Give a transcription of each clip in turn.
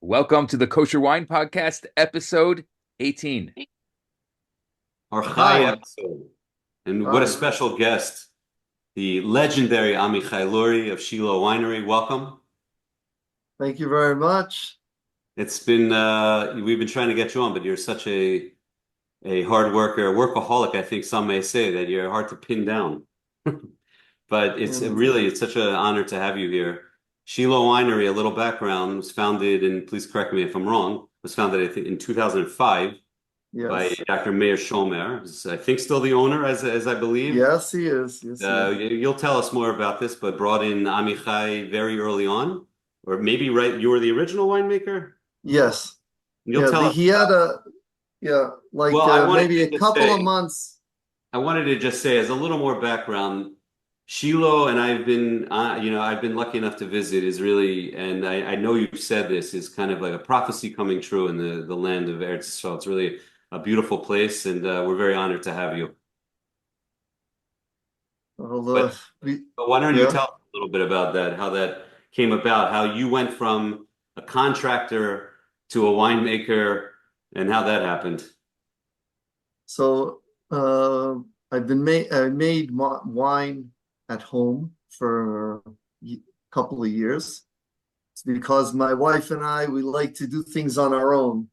Welcome to the Kosher Wine Podcast, episode 18. Our Chai Hi, episode. And what a hi. special guest, the legendary Amichai Lourie of Shiloh Winery. Welcome. Thank you very much. It's been we've been trying to get you on, but you're such a hard worker, a workaholic, I think some may say that you're hard to pin down. But And it's such an honor to have you here. Shiloh Winery, a little background, was founded, and please correct me if I'm wrong, was founded I think in 2005 by yes, Dr. Meir Shomer, who's I think still the owner, as I believe. yes, he is. Yes, he is. You'll tell us more about this, but brought in Amichai very early on, or maybe right, you were the original winemaker. Yes, You'll yeah. tell us. He had Well, I wanted maybe to a just couple of say, months. I wanted to just say, as a little more background, Shiloh, and I've been lucky enough to visit, is really, and I know you've said this, is kind of like a prophecy coming true in the land of Eretz Yisrael. It's really a beautiful place, and we're very honored to have you. Well, But But why don't you yeah. tell us a little bit about that, how that came about, how you went from a contractor to a winemaker, and how that happened? So I made wine at home for a couple of years. It's because my wife and we like to do things on our own.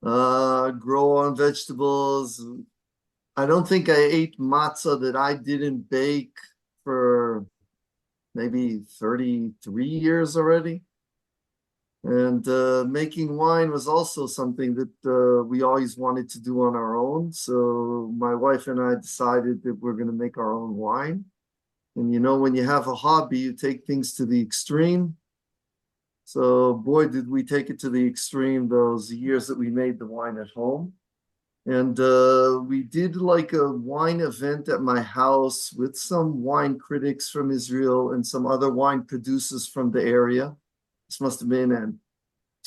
Grow our own vegetables. I don't think I ate matzah that I didn't bake for maybe 33 years already. And making wine was also something that we always wanted to do on our own. So my wife and I decided that we're going to make our own wine. And when you have a hobby, you take things to the extreme. So boy, did we take it to the extreme those years that we made the wine at home. And we did like a wine event at my house with some wine critics from Israel and some other wine producers from the area. This must have been in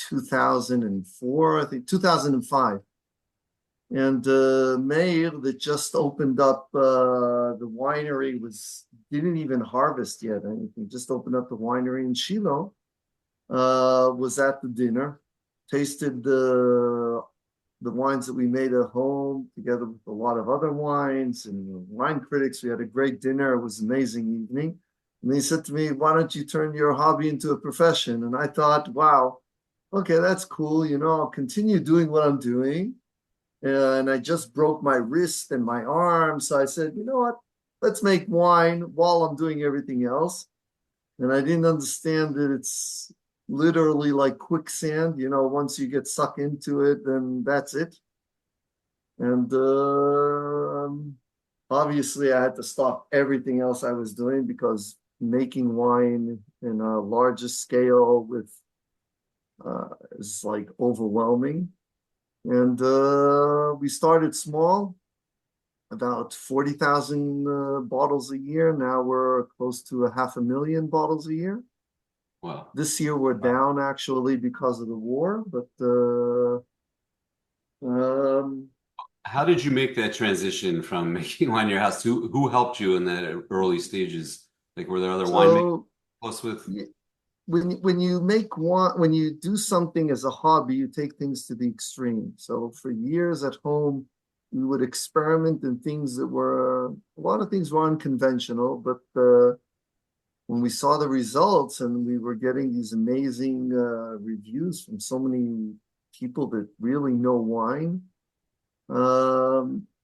2004, I think 2005. And Meir, that just opened up the winery, didn't even harvest yet anything, just opened up the winery in Shiloh, was at the dinner, tasted the wines that we made at home together with a lot of other wines and wine critics. We had a great dinner. It was an amazing evening. And he said to me, why don't you turn your hobby into a profession? And I thought, wow, okay, that's cool. I'll continue doing what I'm doing. And I just broke my wrist and my arm. So I said, you know what? Let's make wine while I'm doing everything else. And I didn't understand that it's literally like quicksand. Once you get sucked into it, then that's it. And obviously, I had to stop everything else I was doing because making wine in a larger scale is like overwhelming. And we started small, about 40,000 bottles a year. Now we're close to 500,000 bottles a year. Wow. This year we're down actually because of the war, but um, How did you make that transition from making wine in your house? Who helped you in that early stages? Like, were there other winemakers so close with? when you make wine, when you do something as a hobby, you take things to the extreme. So for years at home, we would experiment in things that were a lot of things were unconventional, but when we saw the results and we were getting these amazing reviews from so many people that really know wine,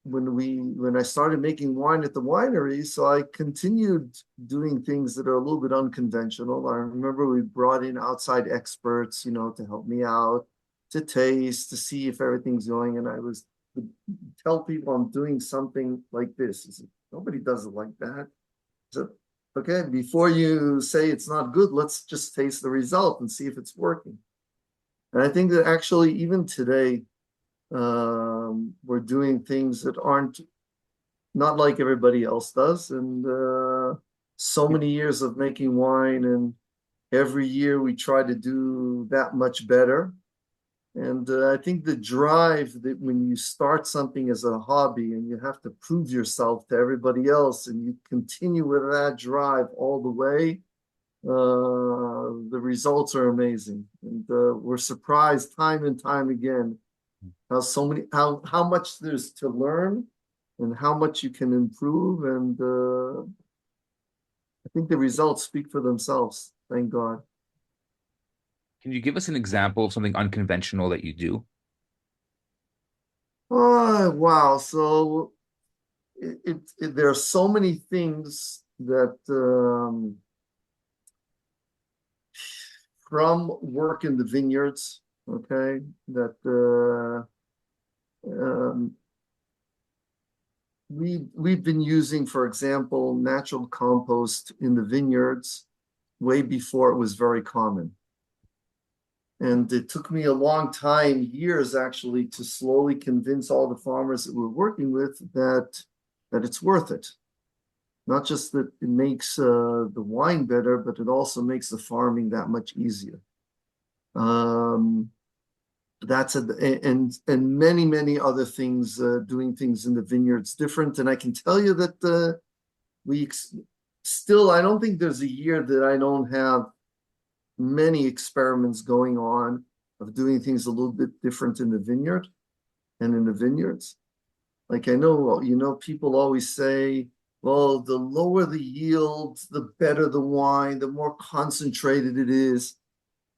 when I started making wine at the winery, so I continued doing things that are a little bit unconventional. I remember we brought in outside experts, to help me out, to taste, to see if everything's going. And I would tell people I'm doing something like this. I said, nobody does it like that. So, okay, before you say it's not good, let's just taste the result and see if it's working. And I think that actually even today, we're doing things that aren't not like everybody else does. And so many years of making wine, and every year we try to do that much better. And I think the drive that when you start something as a hobby and you have to prove yourself to everybody else and you continue with that drive all the way, The results are amazing, and we're surprised time and time again how much there's to learn and how much you can improve. And I think the results speak for themselves. Thank God. Can you give us an example of something unconventional that you do? Oh, wow. So there are so many things that from work in the vineyards, okay, that we've been using, for example, natural compost in the vineyards way before it was very common. And it took me a long time, years actually, to slowly convince all the farmers that we're working with that it's worth it. Not just that it makes the wine better, but it also makes the farming that much easier. That's and many other things, doing things in the vineyards different. And I can tell you that still, I don't think there's a year that I don't have many experiments going on of doing things a little bit different in the vineyard and in the vineyards. Like I know, people always say, well, the lower the yield, the better the wine, the more concentrated it is.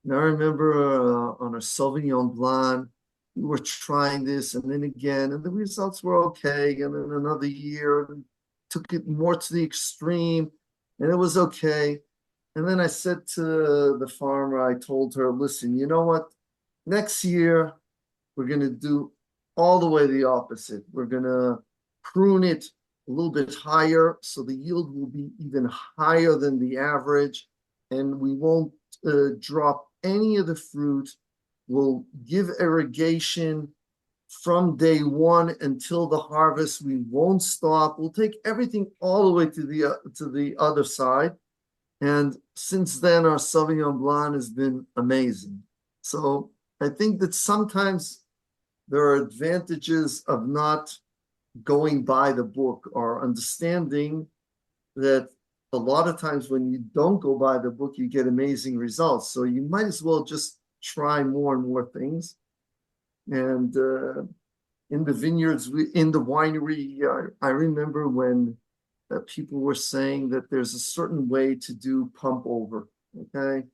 And I remember on a Sauvignon Blanc, we were trying this and then again, and the results were okay. And then another year, took it more to the extreme, and it was okay. And then I said to the farmer, I told her, listen, you know what? Next year, we're going to do all the way the opposite. We're going to prune it a little bit higher, so the yield will be even higher than the average, and we won't drop any of the fruit. We'll give irrigation from day one until the harvest. We won't stop. We'll take everything all the way to the other side. And since then, our Sauvignon Blanc has been amazing. So I think that sometimes there are advantages of not going by the book, or understanding that a lot of times when you don't go by the book, you get amazing results. So you might as well just try more and more things. And in the vineyards, in the winery, I remember when people were saying that there's a certain way to do pump over, okay?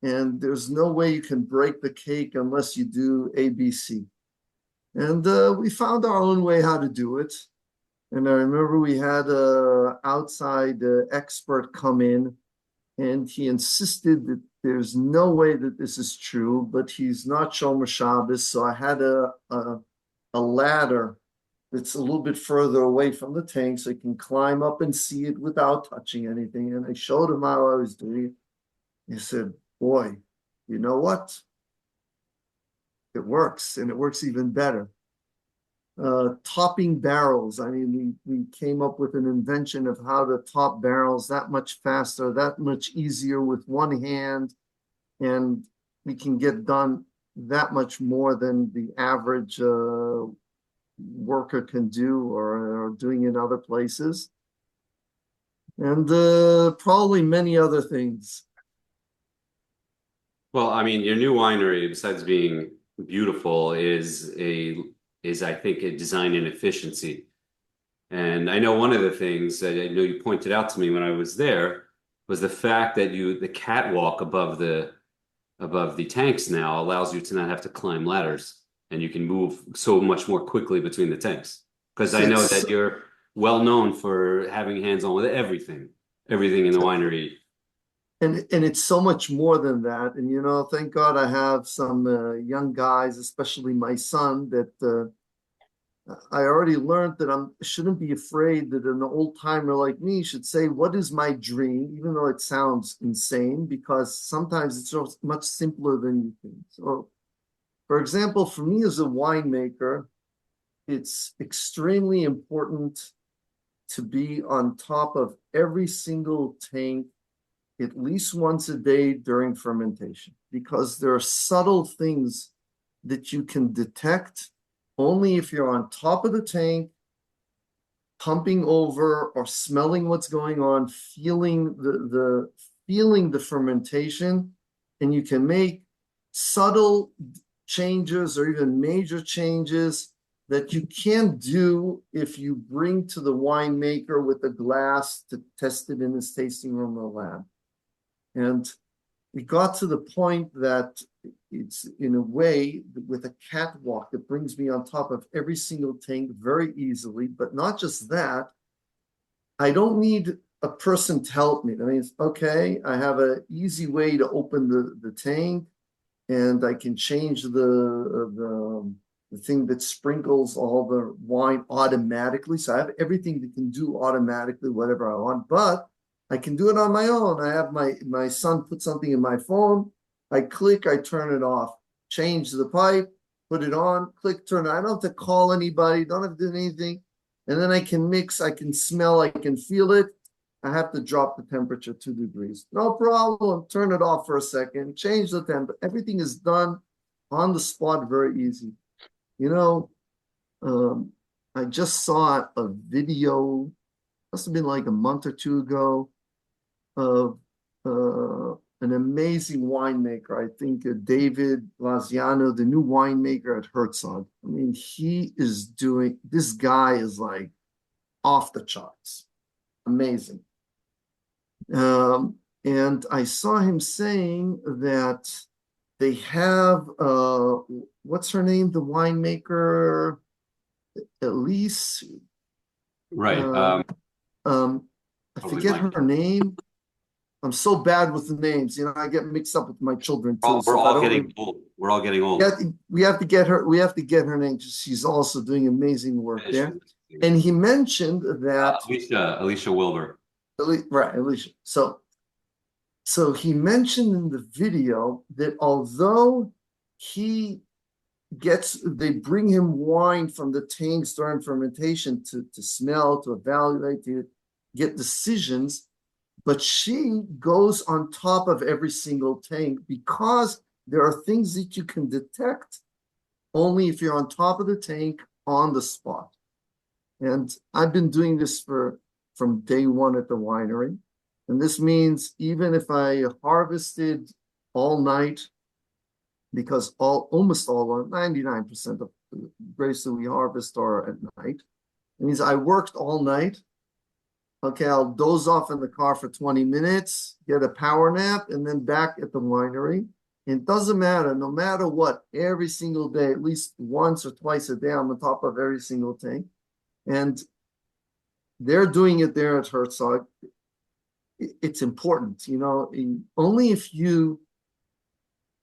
And there's no way you can break the cake unless you do ABC. And we found our own way how to do it. And I remember we had an outside expert come in, and he insisted that there's no way that this is true, but he's not Shomer Shabbos. So I had a ladder that's a little bit further away from the tank so he can climb up and see it without touching anything. And I showed him how I was doing it. He said, boy, you know what? It works, and it works even better. Topping barrels. I mean, we came up with an invention of how to top barrels that much faster, that much easier with one hand, and we can get done that much more than the average worker can do or doing in other places. And probably many other things. Well, I mean, your new winery, besides being beautiful, is I think a design and efficiency. And I know one of the things that I know you pointed out to me when I was there was the fact that the catwalk above the tanks now allows you to not have to climb ladders, and you can move so much more quickly between the tanks. Because I know that you're well known for having hands-on with everything in the winery. And it's so much more than that. And, thank God I have some young guys, especially my son, that I already learned that I shouldn't be afraid that an old timer like me should say, what is my dream? Even though it sounds insane, because sometimes it's so much simpler than you think. So, for example, for me as a winemaker, it's extremely important to be on top of every single tank at least once a day during fermentation, because there are subtle things that you can detect only if you're on top of the tank, pumping over or smelling what's going on, feeling feeling the fermentation, and you can make subtle changes or even major changes that you can't do if you bring to the winemaker with a glass to test it in his tasting room or lab. And it got to the point that it's in a way with a catwalk that brings me on top of every single tank very easily. But not just that, I don't need a person to help me. I mean, it's okay. I have an easy way to open the tank, and I can change the thing that sprinkles all the wine automatically. So I have everything that can do automatically whatever I want, but I can do it on my own. I have my son put something in my phone. I click, I turn it off, change the pipe, put it on, click, turn it. I don't have to call anybody, don't have to do anything. And then I can mix, I can smell, I can feel it. I have to drop the temperature 2 degrees. No problem. Turn it off for a second, change the temp. Everything is done on the spot, very easy. You know, I just saw a video, must have been like a month or two ago, of an amazing winemaker. I think David Laziano, the new winemaker at Herzog. I mean, this guy is like off the charts. Amazing. And I saw him saying that they have, what's her name? The winemaker, Elise. Right. I forget her name. I'm so bad with the names. You know, I get mixed up with my children too. We're all getting old. We're all getting old. We have to get her. We have to get her name. She's also doing amazing work there. And he mentioned that Alicia Wilbur. Right, Alicia. So he mentioned in the video that although they bring him wine from the tanks during fermentation to smell, to evaluate, to get decisions, but she goes on top of every single tank because there are things that you can detect only if you're on top of the tank on the spot. And I've been doing this from day one at the winery. And this means even if I harvested all night, because almost all, 99% of the grapes that we harvest are at night. It means I worked all night. Okay, I'll doze off in the car for 20 minutes, get a power nap, and then back at the winery. And it doesn't matter, no matter what, every single day, at least once or twice a day, I'm on top of every single tank. And they're doing it there at Herzog. It's important, you know, only if you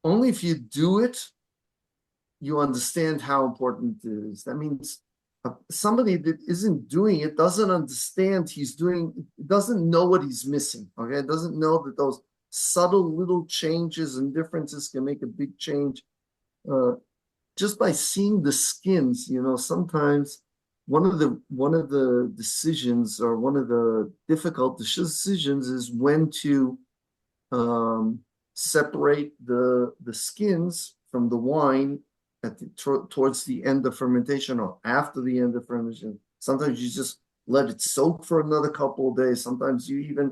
do it, you understand how important it is. That means somebody that isn't doing it doesn't understand doesn't know what he's missing, okay? Doesn't know that those subtle little changes and differences can make a big change. Just by seeing the skins, you know, sometimes one of the decisions or one of the difficult decisions is when to separate the skins from the wine towards the end of fermentation or after the end of fermentation. Sometimes you just let it soak for another couple of days. Sometimes you even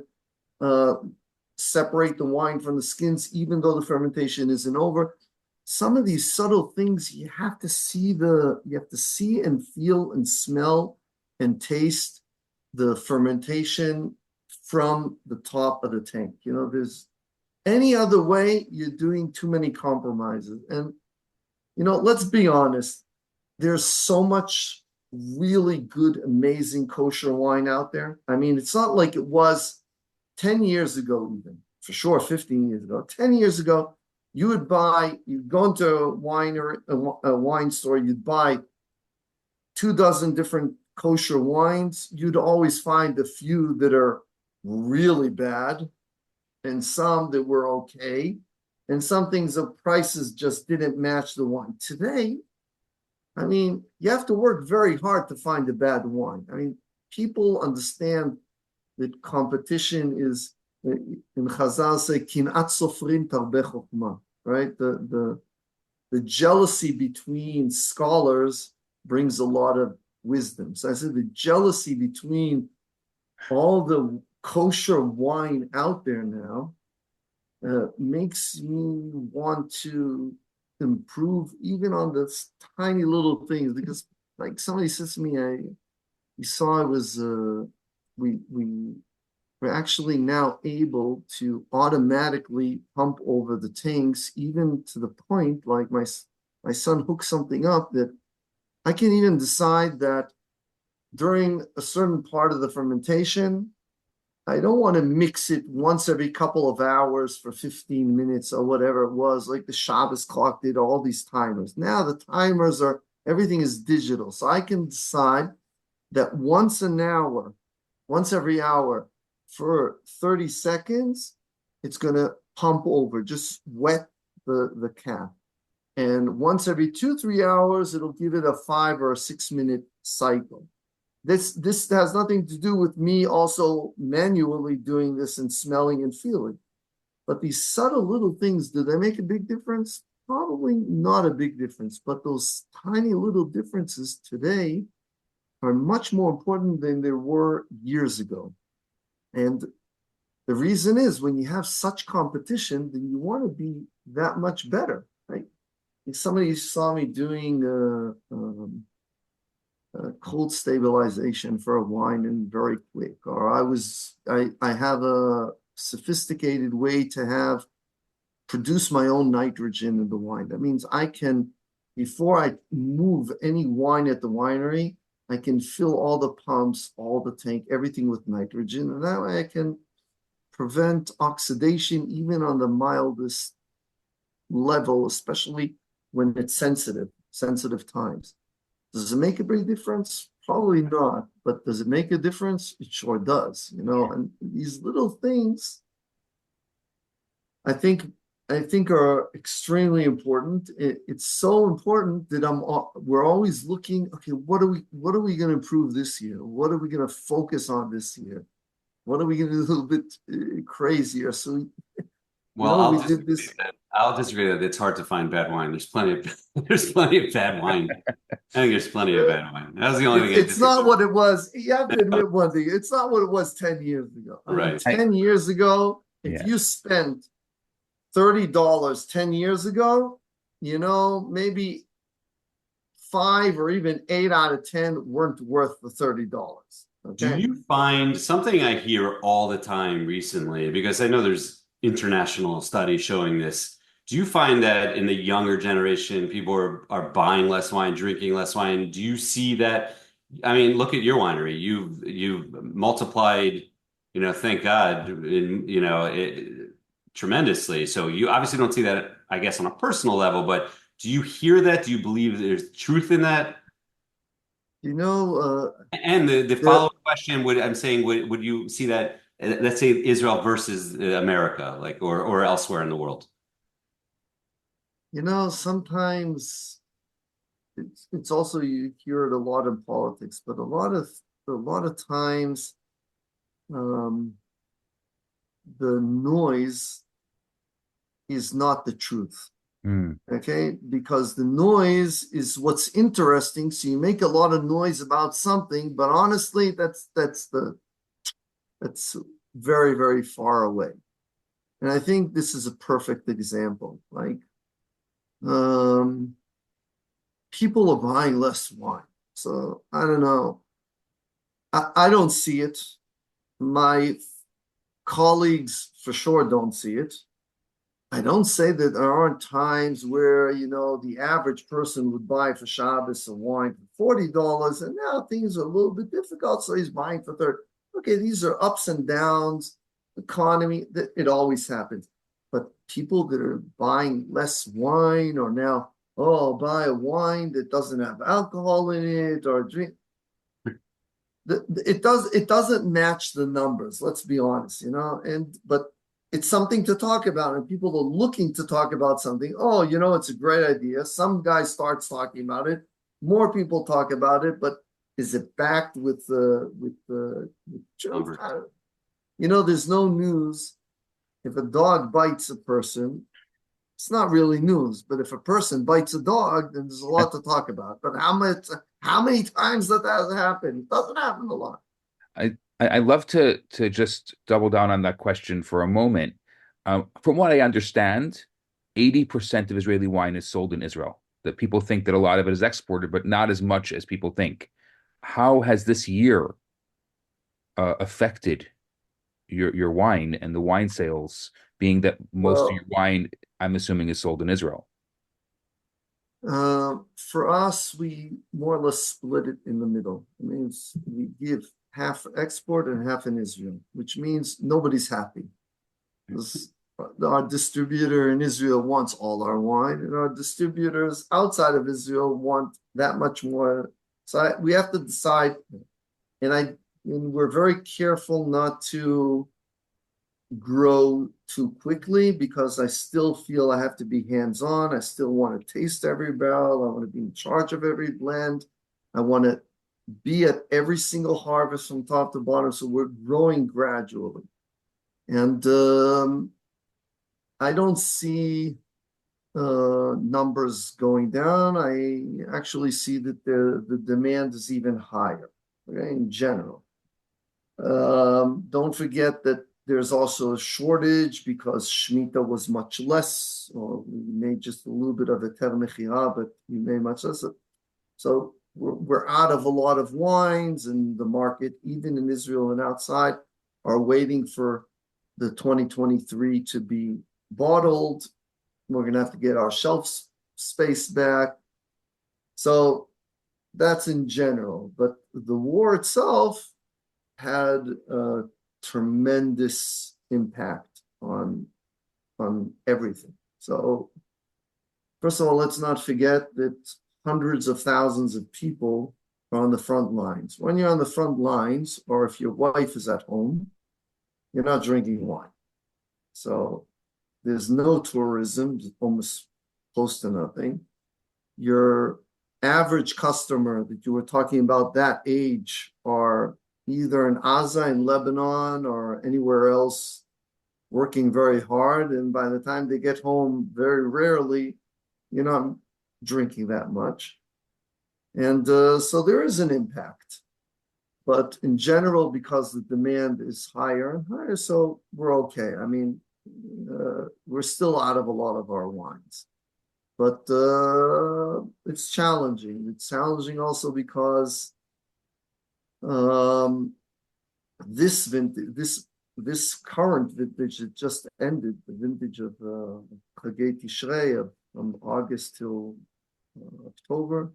separate the wine from the skins, even though the fermentation isn't over. Some of these subtle things you have to see and feel and smell and taste the fermentation from the top of the tank. You know, there's any other way, you're doing too many compromises. And, you know, let's be honest, there's so much really good, amazing kosher wine out there. I mean, it's not like it was 10 years ago, even for sure, 15 years ago. 10 years ago, you'd go into a wine store, you'd buy 24 different kosher wines. You'd always find a few that are really bad and some that were okay. And some things the prices just didn't match the wine. Today, I mean, you have to work very hard to find a bad wine. I mean, people understand that competition is, in Chazal say, kinat sofrin tarbeh chokhmah, right? The jealousy between scholars brings a lot of wisdom. So I said the jealousy between all the kosher wine out there now makes me want to improve even on this tiny little things because like somebody says to me, you saw it was we we're actually now able to automatically pump over the tanks, even to the point like my son hooked something up that I can even decide that during a certain part of the fermentation, I don't want to mix it once every couple of hours for 15 minutes or whatever it was, like the Shabbos clock did, all these timers. Now the timers are, everything is digital. So I can decide that once an hour, once every hour for 30 seconds, it's going to pump over, just wet the cap. And once every 2, 3 hours, it'll give it a 5 or 6 minute cycle. This has nothing to do with me also manually doing this and smelling and feeling. But these subtle little things, do they make a big difference? Probably not a big difference. But those tiny little differences today are much more important than they were years ago. And the reason is when you have such competition, then you want to be that much better, right? If somebody saw me doing cold stabilization for a wine and very quick, or I have a sophisticated way to have produce my own nitrogen in the wine. That means I can, before I move any wine at the winery, I can fill all the pumps, all the tank, everything with nitrogen, and that way I can prevent oxidation even on the mildest level, especially when it's sensitive times. Does it make a big difference? Probably not. But does it make a difference? It sure does. And these little things, I think are extremely important. It's so important that we're always looking, okay, what are we going to improve this year? What are we going to focus on this year? What are we going to do a little bit crazier? So Well, we did this. I'll disagree that it's hard to find bad wine. There's plenty of bad wine. I think there's plenty of bad wine. That was the only thing I It's disagree not with. what it was. You have to admit one thing. It's not what it was 10 years ago. I mean, Right. 10 years ago, if Yeah. you spent $30 10 years ago, maybe 5 or even 8 out of 10 weren't worth the $30. Do Okay. you find something I hear all the time recently, because I know there's international studies showing this. Do you find that in the younger generation, people are buying less wine, drinking less wine? Do you see that? I mean, look at your winery. You've multiplied, thank God, tremendously. So you obviously don't see that, I guess, on a personal level, but do you hear that? Do you believe there's truth in that? You know, And the the, follow-up question would you see that, let's say Israel versus America, like or elsewhere in the world? sometimes it's also, you hear it a lot in politics, but a lot of times um, the noise is not the truth. Mm. Okay, because the noise is what's interesting. So you make a lot of noise about something, but honestly, that's very, very far away. And I think this is a perfect example. Like people are buying less wine. So I don't know. I don't see it. My colleagues for sure don't see it. I don't say that there aren't times where, the average person would buy for Shabbos a wine for $40, and now things are a little bit difficult, so he's buying for 30. Okay, these are ups and downs, economy, it always happens. But people that are buying less wine, or now, oh, I'll buy a wine that doesn't have alcohol in it, or drink. It doesn't match the numbers, let's be honest, but it's something to talk about, and people are looking to talk about something. Oh, it's a great idea. Some guy starts talking about it, more people talk about it, but is it backed with truth? There's no news. If a dog bites a person, it's not really news, but if a person bites a dog, then there's a lot to talk about. But how many times that has happened? It doesn't happen a lot. I love to just double down on that question for a moment. From what I understand, 80% of Israeli wine is sold in Israel. That people think that a lot of it is exported, but not as much as people think. How has this year affected your wine and the wine sales, being that most of your Well, wine, I'm assuming, is sold in Israel? for us, we more or less split it in the middle. It means we give half export and half in Israel, which means nobody's happy. Because our distributor in Israel wants all our wine, and our distributors outside of Israel want that much more. So we have to decide, and we're very careful not to grow too quickly because I still feel I have to be hands-on. I still want to taste every barrel. I want to be in charge of every blend. I want to be at every single harvest from top to bottom. So we're growing gradually. And I don't see numbers going down. I actually see that the demand is even higher, okay, in general. Don't forget that there's also a shortage because Shemitah was much less, or we made just a little bit of a Ter Mechira, but we made much less. So we're out of a lot of wines, and the market, even in Israel and outside, are waiting for the 2023 to be bottled. We're going to have to get our shelf space back. So that's in general. But the war itself had a tremendous impact on everything. So first of all, let's not forget that hundreds of thousands of people are on the front lines. When you're on the front lines, or if your wife is at home, you're not drinking wine. So there's no tourism, almost close to nothing. Your average customer that you were talking about, that age, are either in Gaza, in Lebanon, or anywhere else, working very hard. And by the time they get home, very rarely, you're not drinking that much. And so there is an impact. But in general, because the demand is higher and higher, so we're okay. I mean, we're still out of a lot of our wines. But it's challenging. It's challenging also because this current vintage that just ended, the vintage of Chagei Tishrei from August till October.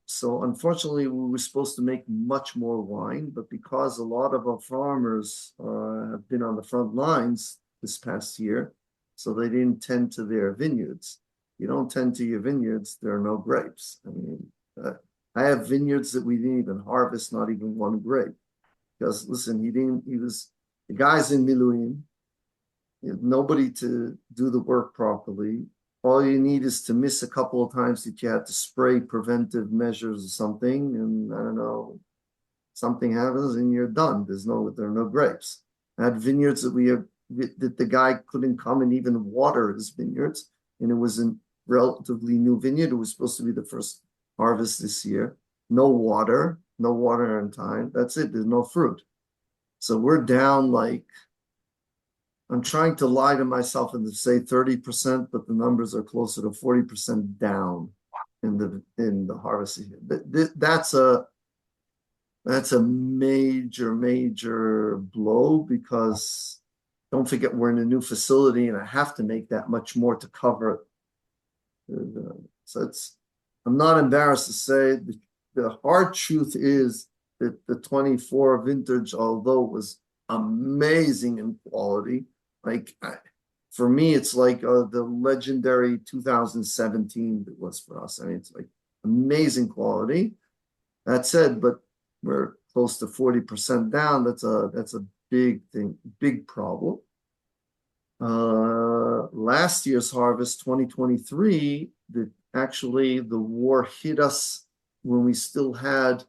So unfortunately, we were supposed to make much more wine, but because a lot of our farmers have been on the front lines this past year, so they didn't tend to their vineyards. You don't tend to your vineyards, there are no grapes. I mean, I have vineyards that we didn't even harvest, not even one grape. Because listen, the guy's in Miluim, nobody to do the work properly. All you need is to miss a couple of times that you had to spray preventive measures or something, and I don't know, something happens and you're done. There are no grapes. I had vineyards that the guy couldn't come and even water his vineyards, and it was a relatively new vineyard. It was supposed to be the first harvest this year. No water in time. That's it. There's no fruit. So we're down like, I'm trying to lie to myself and to say 30%, but the numbers are closer to 40% down in the harvest season. That's a major blow, because don't forget we're in a new facility and I have to make that much more to cover it. So I'm not embarrassed to say the hard truth is that the 24 vintage, although it was amazing in quality, like for me, it's like the legendary 2017 that was for us. I mean, it's like amazing quality. That said, but we're close to 40% down. That's a big thing, big problem. Last year's harvest, 2023, actually the war hit us when we still had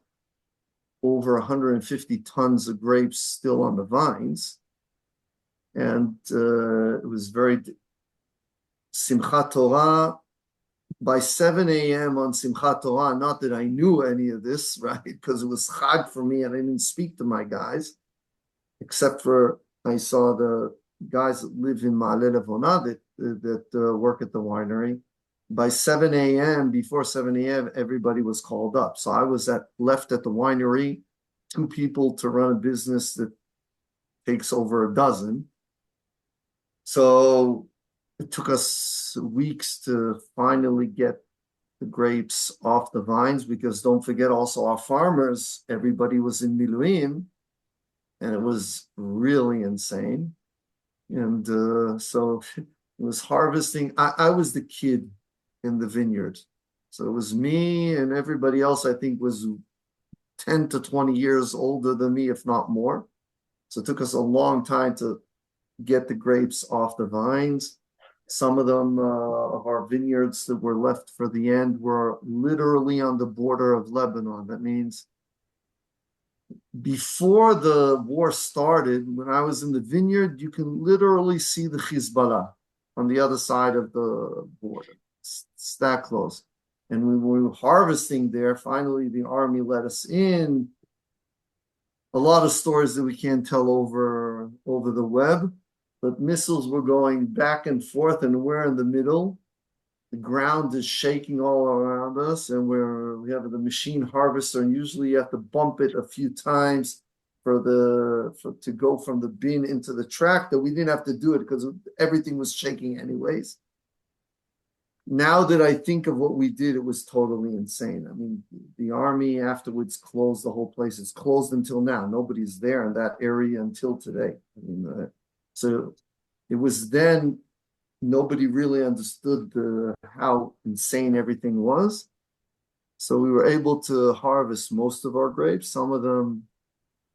over 150 tons of grapes still on the vines. And it was very Simchat Torah. By 7 a.m. on Simchat Torah, not that I knew any of this, right? Because it was Chag for me and I didn't speak to my guys, except for I saw the guys that live in Ma'ale Levona that work at the winery. By 7 a.m., before 7 a.m., everybody was called up. So I was left at the winery, 2 people to run a business that takes over a dozen. So it took us weeks to finally get the grapes off the vines, because don't forget also our farmers, everybody was in Miluim, and it was really insane. And so it was harvesting. I was the kid in the vineyard. So it was me, and everybody else I think was 10 to 20 years older than me, if not more. So it took us a long time to get the grapes off the vines. Some of them, of our vineyards that were left for the end, were literally on the border of Lebanon. That means before the war started, when I was in the vineyard, you can literally see the Hezbollah on the other side of the border. It's that close. And when we were harvesting there, finally the army let us in. A lot of stories that we can't tell over the web, but missiles were going back and forth, and we're in the middle. The ground is shaking all around us, and we have the machine harvester, and usually you have to bump it a few times to go from the bin into the tractor. We didn't have to do it because everything was shaking anyways. Now that I think of what we did, it was totally insane. I mean, the army afterwards closed the whole place. It's closed until now. Nobody's there in that area until today. I mean, so it was then nobody really understood how insane everything was. So we were able to harvest most of our grapes. Some of them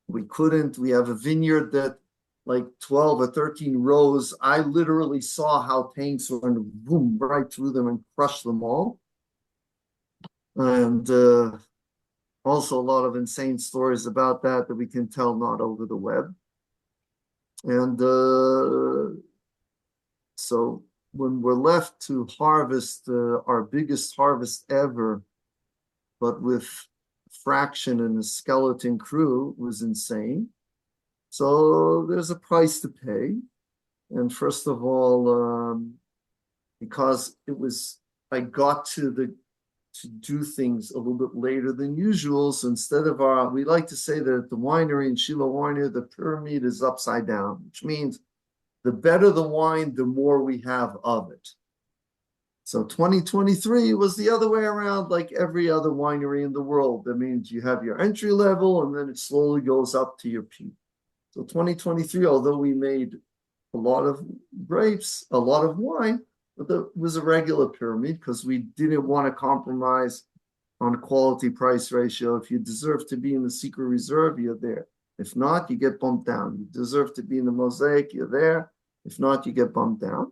we couldn't. We have a vineyard that, like 12 or 13 rows, I literally saw how tanks were going to boom right through them and crush them all. And also a lot of insane stories about that we can tell not over the web. And so when we're left to harvest our biggest harvest ever, but with fraction and a skeleton crew, was insane. So there's a price to pay. And first of all, because I got to do things a little bit later than usual. So instead of we like to say that at the winery in Shiloh Winery, the pyramid is upside down, which means the better the wine, the more we have of it. So 2023 was the other way around, like every other winery in the world. That means you have your entry level, and then it slowly goes up to your peak. So 2023, although we made a lot of grapes, a lot of wine, but it was a regular pyramid because we didn't want to compromise on quality price ratio. If you deserve to be in the secret reserve, you're there. If not, you get bumped down. You deserve to be in the mosaic, you're there. If not, you get bumped down.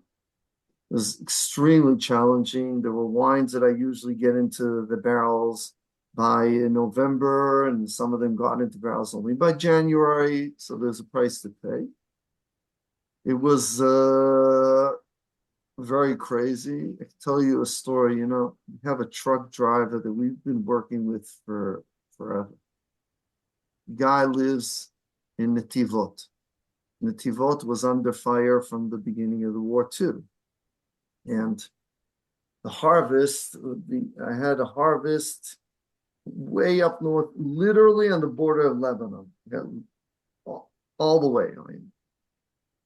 It was extremely challenging. There were wines that I usually get into the barrels by November, and some of them got into barrels only by January. So there's a price to pay. It was very crazy. I can tell you a story. You know, we have a truck driver that we've been working with for forever. The guy lives in Netivot. Netivot was under fire from the beginning of the war too. And the harvest, I had a harvest way up north, literally on the border of Lebanon, all the way. I mean,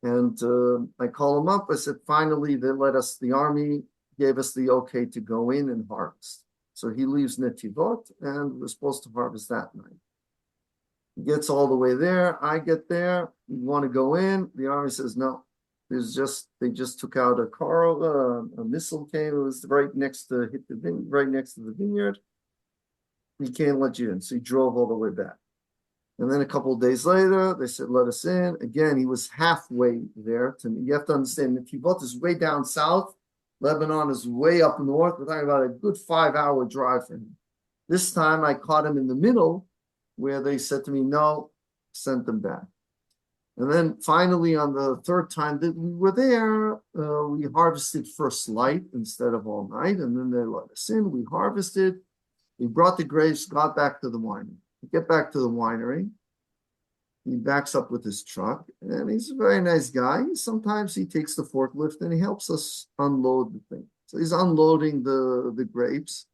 and I call him up. I said, finally, the army gave us the okay to go in and harvest. So he leaves Netivot, and we're supposed to harvest that night. He gets all the way there. I get there. We want to go in. The army says, no. They just took out a car, a missile came. It was right next to the vineyard. He can't let you in. So he drove all the way back. And then a couple of days later, they said, let us in. Again, he was halfway there. You have to understand, Netivot is way down south. Lebanon is way up north. We're talking about a good 5-hour drive for him. This time I caught him in the middle, where they said to me, no, sent them back. And then finally, on the third time that we were there, we harvested first light instead of all night. And then they let us in. We harvested. We brought the grapes, got back to the winery. We get back to the winery. he backs up with his truck, and he's a very nice guy. Sometimes he takes the forklift and he helps us unload the thing. So he's unloading the grapes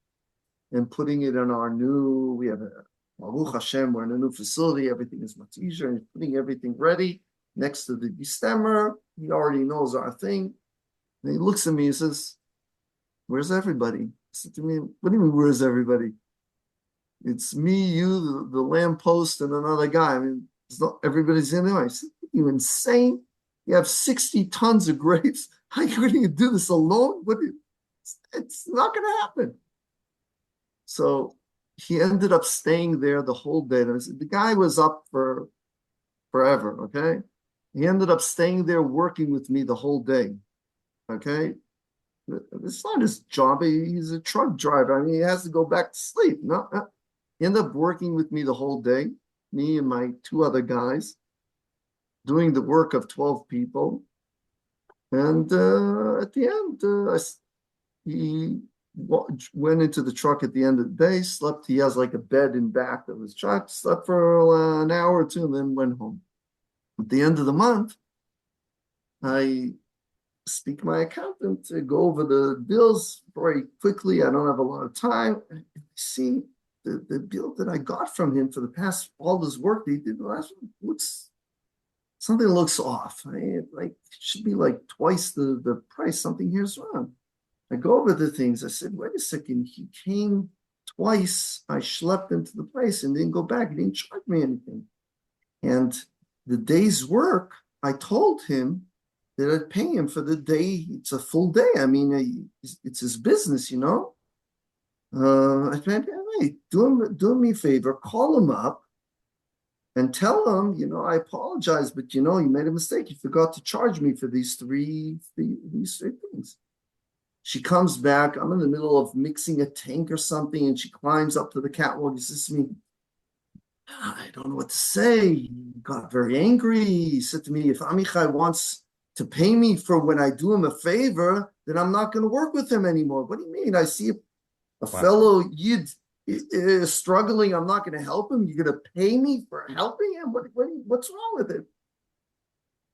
and putting it in our new, we have a, Baruch Hashem, we're in a new facility. Everything is much easier, and he's putting everything ready next to the destemmer. He already knows our thing. And he looks at me and says, "Where's everybody?" I said to me, "What do you mean, where's everybody? It's me, you, the lamppost, and another guy. I mean, everybody's in there." I said, "You insane? You have 60 tons of grapes. How are you going to do this alone? It's not going to happen." So he ended up staying there the whole day. And I said, the guy was up for forever, okay? He ended up staying there working with me the whole day, okay? It's not his job. He's a truck driver. I mean, he has to go back to sleep. No, he ended up working with me the whole day, me and my two other guys, doing the work of 12 people. And at the end, he went into the truck at the end of the day, slept. He has like a bed in back of his truck, slept for an hour or two, and then went home. At the end of the month, I speak to my accountant to go over the bills very quickly. I don't have a lot of time. I see the bill that I got from him for the past, all this work that he did the last one, something looks off. Like it should be like twice the price. Something here's wrong. I go over the things. I said, wait a second. He came twice. I schlepped him to the place and didn't go back. He didn't charge me anything. And the day's work, I told him that I'd pay him for the day. It's a full day. I mean, it's his business, you know. I said, hey, do me a favor. Call him up and tell him, I apologize, but you made a mistake. You forgot to charge me for these three things. She comes back. I'm in the middle of mixing a tank or something, and she climbs up to the catwalk and says to me, I don't know what to say. He got very angry. He said to me, if Amichai wants to pay me for when I do him a favor, then I'm not going to work with him anymore. What do you mean? I see a fellow Yid is struggling. I'm not going to help him. You're going to pay me for helping him? What's wrong with it?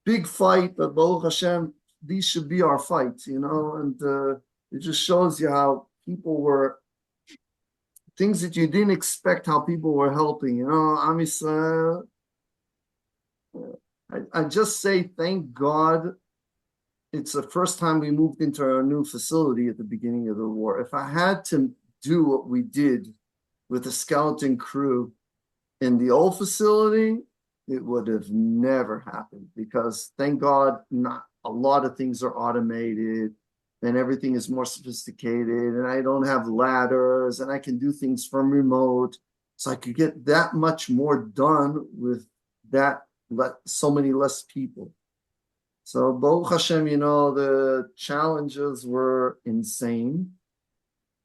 Big fight, but Baruch Hashem, these should be our fights, and it just shows you how people were, things that you didn't expect, how people were helping, Am Yisrael. I just say, thank God, it's the first time we moved into our new facility at the beginning of the war. If I had to do what we did with the skeleton crew in the old facility, it would have never happened, because thank God, not a lot of things are automated and everything is more sophisticated, and I don't have ladders, and I can do things from remote. So I could get that much more done with so many less people. So Baruch Hashem, the challenges were insane.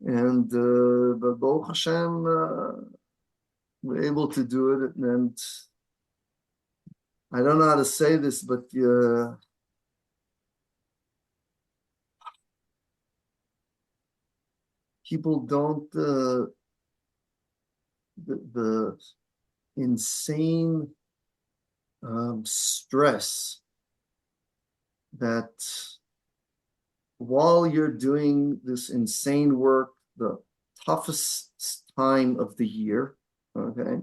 And but Baruch Hashem, we're able to do it. And I don't know how to say this, but people don't, the insane stress that while you're doing this insane work, the toughest time of the year, okay,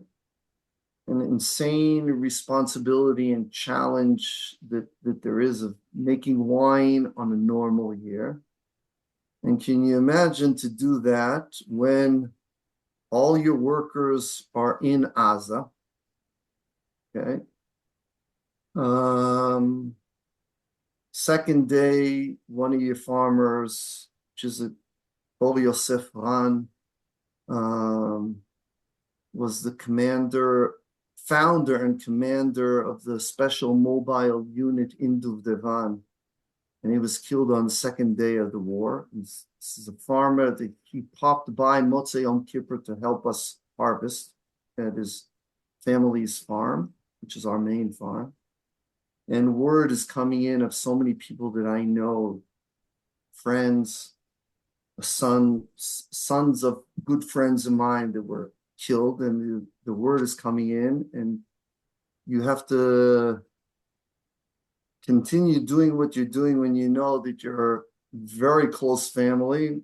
an insane responsibility and challenge that there is of making wine on a normal year. And can you imagine to do that when all your workers are in Gaza? Okay. Second day, one of your farmers, which is a Bov Yosef Ran, was the founder and commander of the special mobile unit in Duvdevan. And he was killed on the second day of the war. This is a farmer that he popped by Motzei Yom Kippur to help us harvest at his family's farm, which is our main farm. And word is coming in of so many people that I know, friends, sons of good friends of mine that were killed, and the word is coming in, and you have to continue doing what you're doing when you know that you're very close family.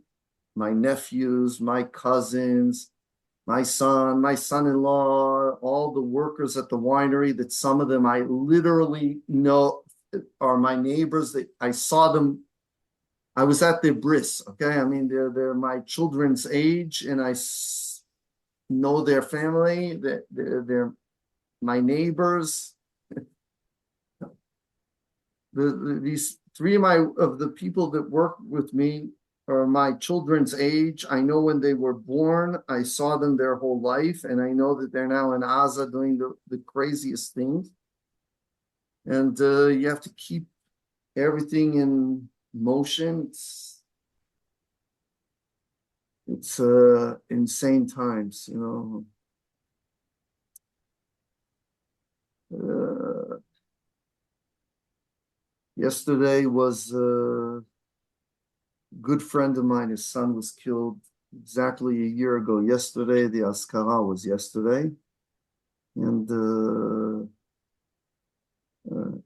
My nephews, my cousins, my son-in-law, all the workers at the winery, that some of them I literally know are my neighbors, that I saw them. I was at their bris, okay? I mean, they're my children's age, and I know their family, that they're my neighbors. These three of the people that work with me are my children's age. I know when they were born. I saw them their whole life, and I know that they're now in Gaza doing the craziest things. And you have to keep everything in motion. It's insane times, you know. Yesterday was a good friend of mine. His son was killed exactly a year ago. Yesterday, the Askara was yesterday. And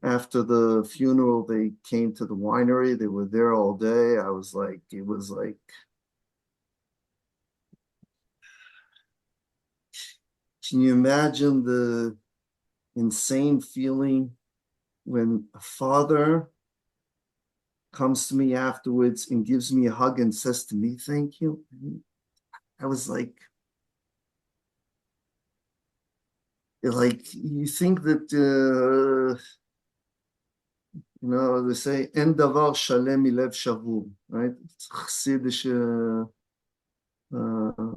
after the funeral, they came to the winery. They were there all day. I was like, it was like, can you imagine the insane feeling when a father comes to me afterwards and gives me a hug and says to me, thank you? I was like you think that you know, they say en davar shalem milev shavur, right? It's a Chassidish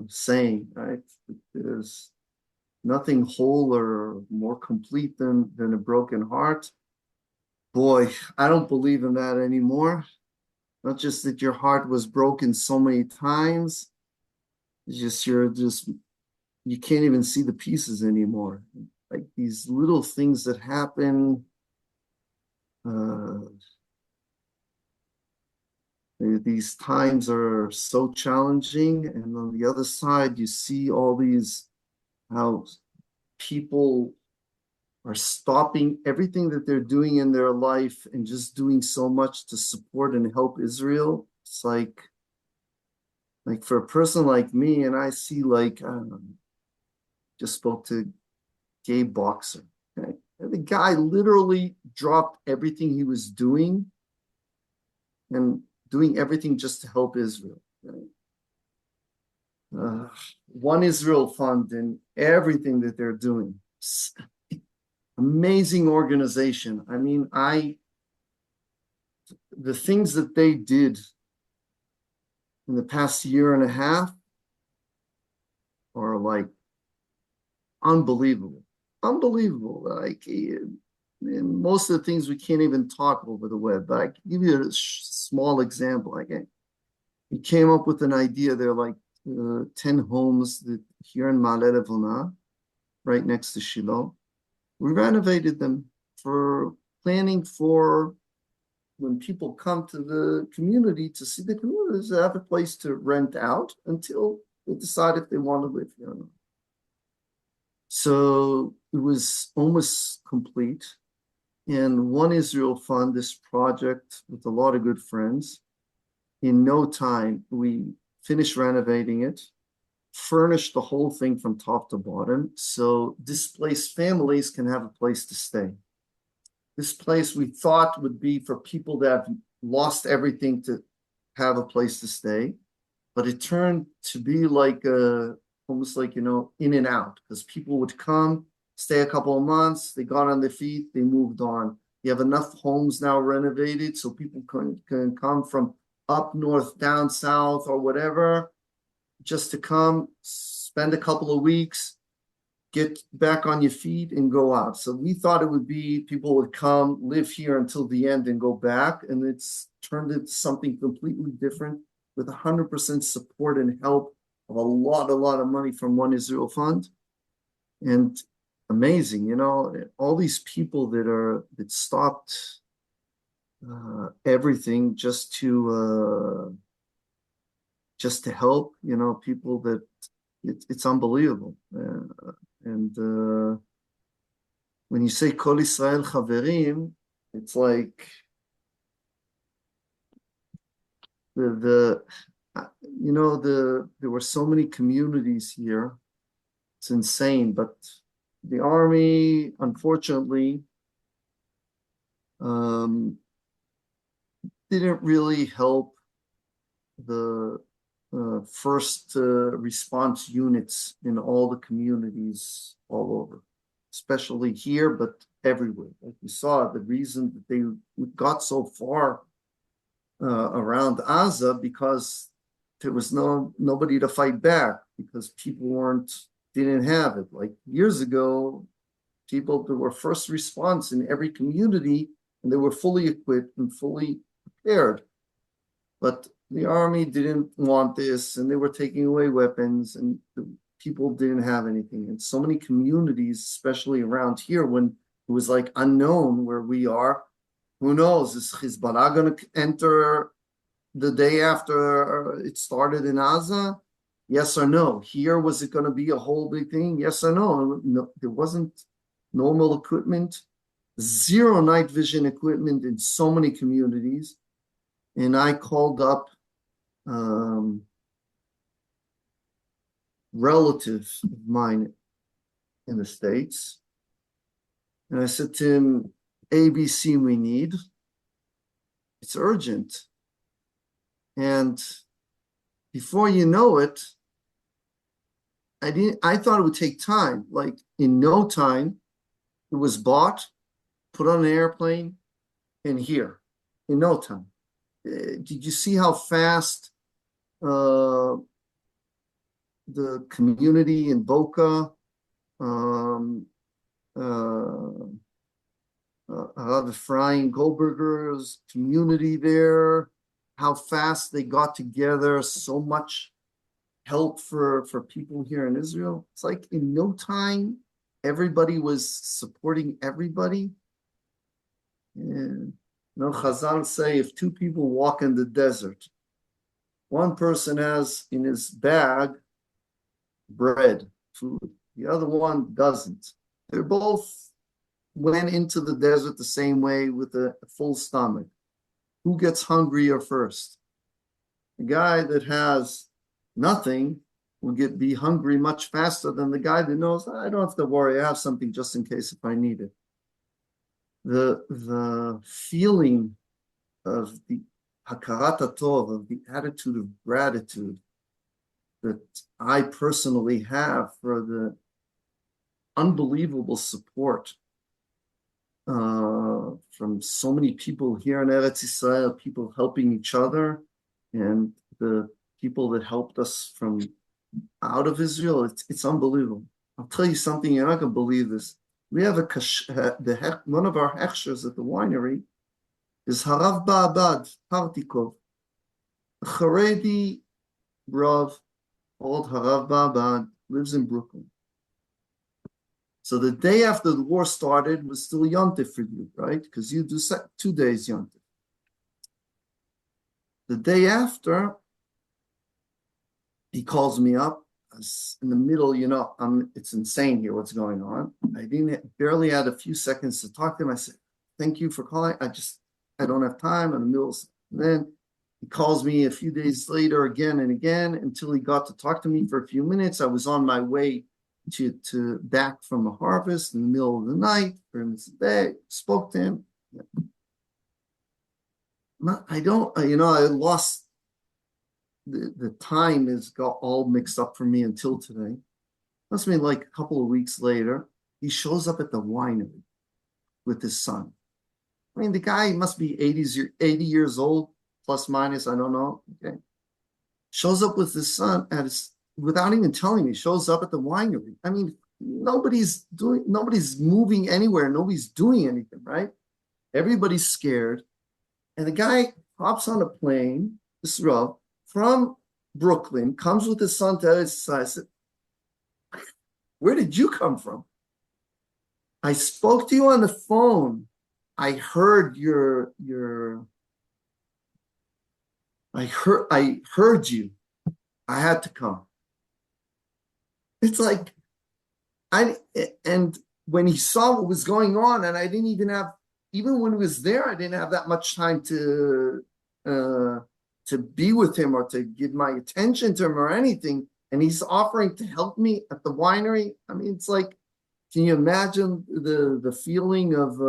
saying, right? There's nothing whole or more complete than a broken heart. Boy, I don't believe in that anymore. Not just that your heart was broken so many times, it's just you can't even see the pieces anymore. Like these little things that happen, these times are so challenging. And on the other side, you see all these, how people are stopping everything that they're doing in their life and just doing so much to support and help Israel. It's like for a person like me, and I see like, I don't know, just spoke to Gabe Boxer. Okay? And the guy literally dropped everything he was doing and doing everything just to help Israel. Right? One Israel Fund and everything that they're doing. Amazing organization. I mean, the things that they did in the past year and a half are like unbelievable. Unbelievable. Like, and most of the things we can't even talk over the web, but I can give you a small example. We came up with an idea. There are like 10 homes that here in Ma'ale Levona, right next to Shiloh. We renovated them for planning for when people come to the community to see the communities, to have a place to rent out until they decide if they want to live here or not. So it was almost complete. And One Israel Fund, this project with a lot of good friends, in no time, we finished renovating it, furnished the whole thing from top to bottom, so displaced families can have a place to stay. This place we thought would be for people that have lost everything to have a place to stay, but it turned to be like almost like, you know, in and out, because people would come, stay a couple of months, they got on their feet, they moved on. You have enough homes now renovated so people can come from up north, down south, or whatever, just to come, spend a couple of weeks, get back on your feet and go out. So we thought it would be people would come, live here until the end and go back. And it's turned into something completely different with 100% support and help of a lot of money from One Israel Fund. And amazing, you know, all these people that stopped everything just to help, you know, people that it's unbelievable. And when you say Kol Israel Chaverim, it's like there were so many communities here. It's insane, but the army, unfortunately, didn't really help the first response units in all the communities all over, especially here, but everywhere. Like you saw, the reason that they got so far around Gaza because there was nobody to fight back because people didn't have it. Like years ago, people that were first response in every community, and they were fully equipped and fully prepared. But the army didn't want this, and they were taking away weapons, and the people didn't have anything. And so many communities, especially around here, when it was like unknown where we are, who knows, is Hezbollah going to enter the day after it started in Gaza? Yes or no? Here, was it going to be a whole big thing? Yes or no? No, there wasn't normal equipment, zero night vision equipment in so many communities. And I called up relatives of mine in the States. And I said to him, ABC we need. It's urgent. And before you know it, I thought it would take time. Like in no time, it was bought, put on an airplane, and here in no time. Did you see how fast the community in Boca, the Frying Goldberger's community there, how fast they got together, so much help for people here in Israel. It's like in no time, everybody was supporting everybody. And Chazal say if two people walk in the desert, one person has in his bag bread, food, the other one doesn't. They both went into the desert the same way with a full stomach. Who gets hungrier first? The guy that has nothing will be hungry much faster than the guy that knows, I don't have to worry, I have something just in case if I need it. The feeling of the hakarat tov, of the attitude of gratitude that I personally have for the unbelievable support from so many people here in Eretz Yisrael, people helping each other, and the people that helped us from out of Israel, it's unbelievable. I'll tell you something, you're not going to believe this. We have one of our hechshers at the winery is Harav Ba'abad Partikov, a Haredi Rav, old Harav Ba'abad, lives in Brooklyn. So the day after the war started was still Yontif for you, right? Because you do 2 days Yontif. The day after, he calls me up. I was in the middle, it's insane here what's going on. I barely had a few seconds to talk to him. I said, thank you for calling. I don't have time. I'm in the middle of, and then he calls me a few days later again and again until he got to talk to me for a few minutes. I was on my way to back from a harvest in the middle of the night for him today, spoke to him. I lost the time has got all mixed up for me until today. Must have been like a couple of weeks later, he shows up at the winery with his son. I mean, the guy must be 80 years old, plus minus, I don't know. Okay. Shows up with his son without even telling me, shows up at the winery. I mean, nobody's moving anywhere, nobody's doing anything, right? Everybody's scared. And the guy hops on a plane, this Rav, from Brooklyn, comes with his son to Eretz Yisrael. I said, where did you come from? I spoke to you on the phone. I heard I heard you. I had to come. It's like, and when he saw what was going on, and I didn't even have, even when he was there, I didn't have that much time to be with him or to give my attention to him or anything. And he's offering to help me at the winery. I mean, it's like, can you imagine the feeling of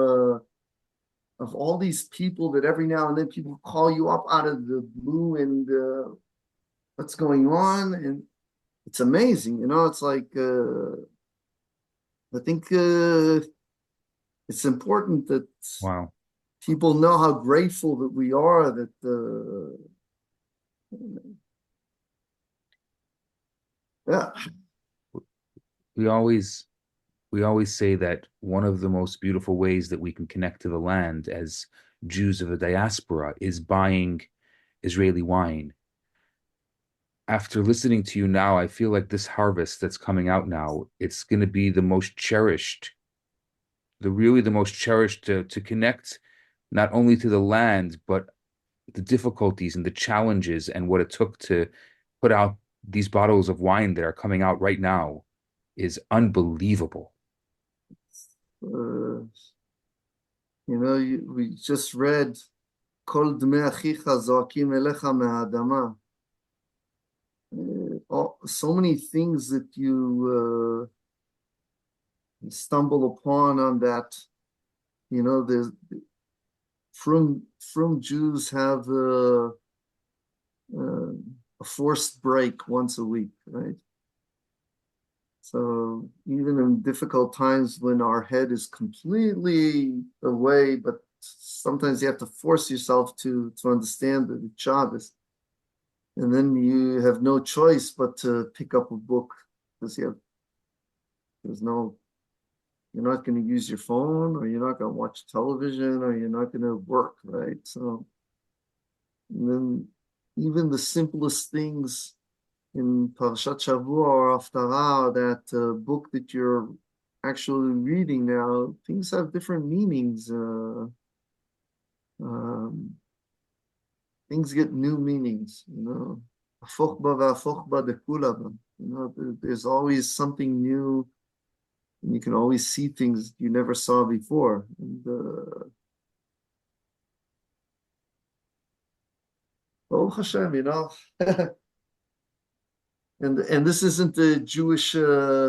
all these people that every now and then people call you up out of the blue and what's going on? And it's amazing, you know. It's like I think it's important that Wow. people know how grateful that we are that yeah. We always we always say that one of the most beautiful ways that we can connect to the land as Jews of the diaspora is buying Israeli wine. After listening to you now, I feel like this harvest that's coming out now, it's going to be the most cherished, the most cherished to connect not only to the land, but the difficulties and the challenges and what it took to put out these bottles of wine that are coming out right now is unbelievable. uh, we just read Kol dmei achicha zoakim elecha me'adama. So many things that you stumble upon on that. There's from Jews have a forced break once a week, right? So even in difficult times when our head is completely away, but sometimes you have to force yourself to understand the Shabbos. And then you have no choice but to pick up a book because you're not going to use your phone, or you're not going to watch television, or you're not going to work, right? So, and then even the simplest things in Parashat Shavua or Haftarah, that book that you're actually reading now, things have different meanings. Things get new meanings, there's always something new, and you can always see things you never saw before. And Baruch Hashem, and this isn't a Jewish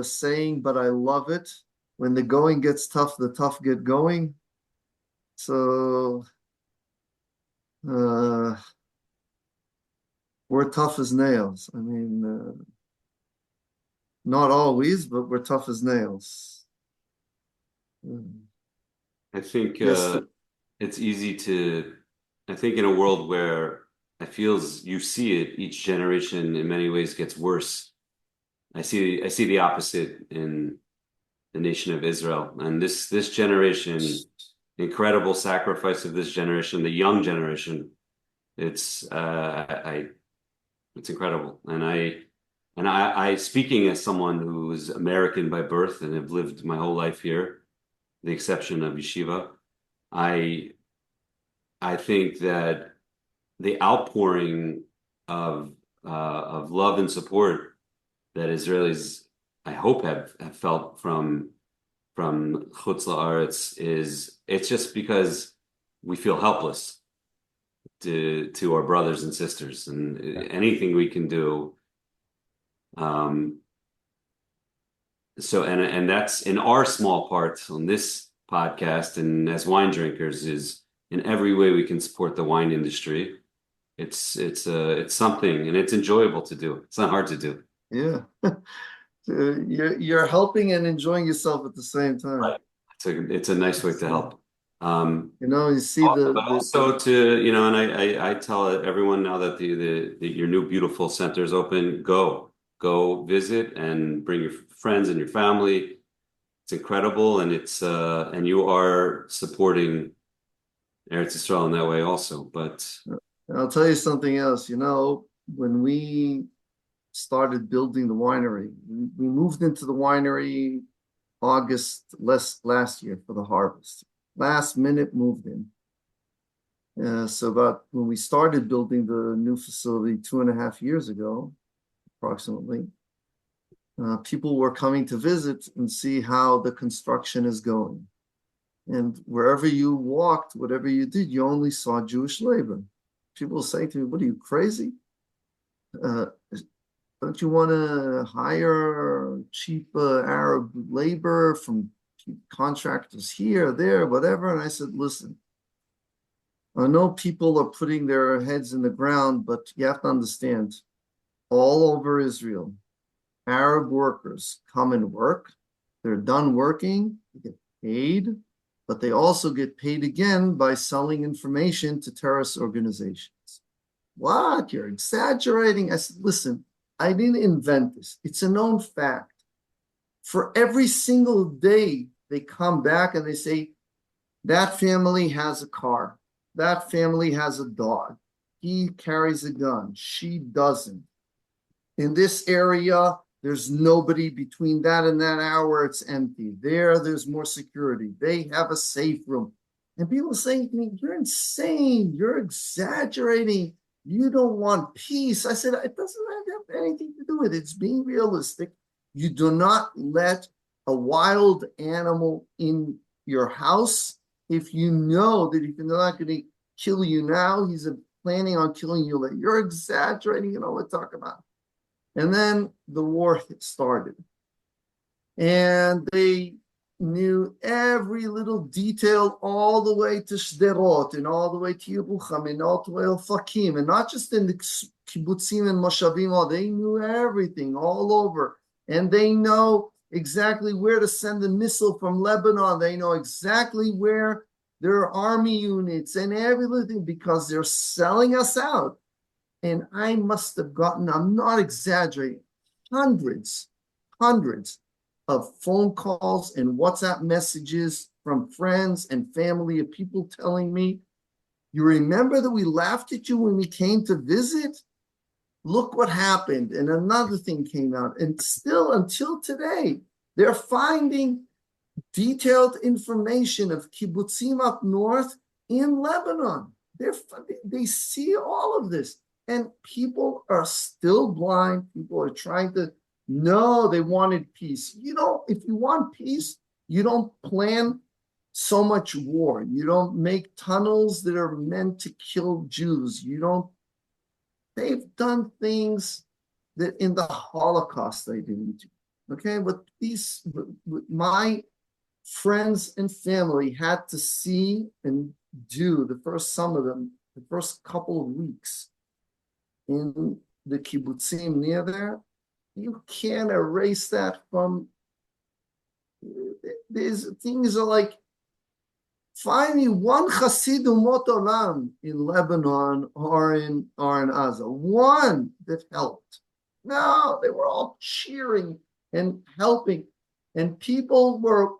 saying, but I love it. When the going gets tough, the tough get going. So we're tough as nails. I mean, not always, but we're tough as nails. I think Yes. it's easy to, I think in a world where it feels you see it, each generation in many ways gets worse. I see the opposite in the nation of Israel. And this generation, incredible sacrifice of this generation, the young generation, it's it's incredible. And I speaking as someone who is American by birth and have lived my whole life here, the exception of yeshiva, I think that the outpouring of love and support that Israelis, I hope, have felt from Chutz La'aretz it's just because we feel helpless to our brothers and sisters, and anything we can do. So and that's in our small part on this podcast and as wine drinkers is in every way we can support the wine industry. It's something, and it's enjoyable to do. It's not hard to do. Yeah. You're helping and enjoying yourself at the same time. Right. It's a nice way to help. You see But also to, and I tell everyone now that your new beautiful center is open, go visit and bring your friends and your family. It's incredible, and it's and you are supporting Eretz Yisrael in that way also. But I'll tell you something else. When we started building the winery, we moved into the winery August last year for the harvest. Last minute moved in. So about when we started building the new facility 2.5 years ago, approximately, People were coming to visit and see how the construction is going. And wherever you walked, whatever you did, you only saw Jewish labor. People say to me, "What are you, crazy? Uh, don't you want to hire cheap Arab labor from contractors here, there, whatever?" And I said, "Listen, I know people are putting their heads in the ground, but you have to understand, all over Israel, Arab workers come and work. They're done working, they get paid, but they also get paid again by selling information to terrorist organizations." "What? You're exaggerating." I said, "Listen, I didn't invent this. It's a known fact. For every single day, they come back and they say, that family has a car. That family has a dog. He carries a gun. She doesn't. In this area, there's nobody between that and that hour. It's empty. There's more security. They have a safe room." And people saying to me, "You're insane. You're exaggerating. You don't want peace." I said, "It doesn't have anything to do with it. It's being realistic. You do not let a wild animal in your house if you know that he's not going to kill you now, he's planning on killing you later. You're exaggerating, you know what I'm talking about." And then the war started. And they knew every little detail all the way to Sderot and all the way to Yerucham and all the way to Fakim, and not just in the kibbutzim and moshavim. They knew everything all over. And they know exactly where to send a missile from Lebanon. They know exactly where there are army units and everything because they're selling us out. And I must have gotten, I'm not exaggerating, hundreds of phone calls and WhatsApp messages from friends and family of people telling me, "You remember that we laughed at you when we came to visit? Look what happened." And another thing came out. And still, until today, they're finding detailed information of kibbutzim up north in Lebanon. They see all of this. And people are still blind. People are trying to, no, they wanted peace. If you want peace, you don't plan so much war. You don't make tunnels that are meant to kill Jews. They've done things that in the Holocaust they didn't do. Okay, but my friends and family had to see and do some of them, the first couple of weeks in the kibbutzim near there. You can't erase that from. These things are like, find me one Chassid Umot Olam in Lebanon or in Gaza, one that helped. No, they were all cheering and helping, and people were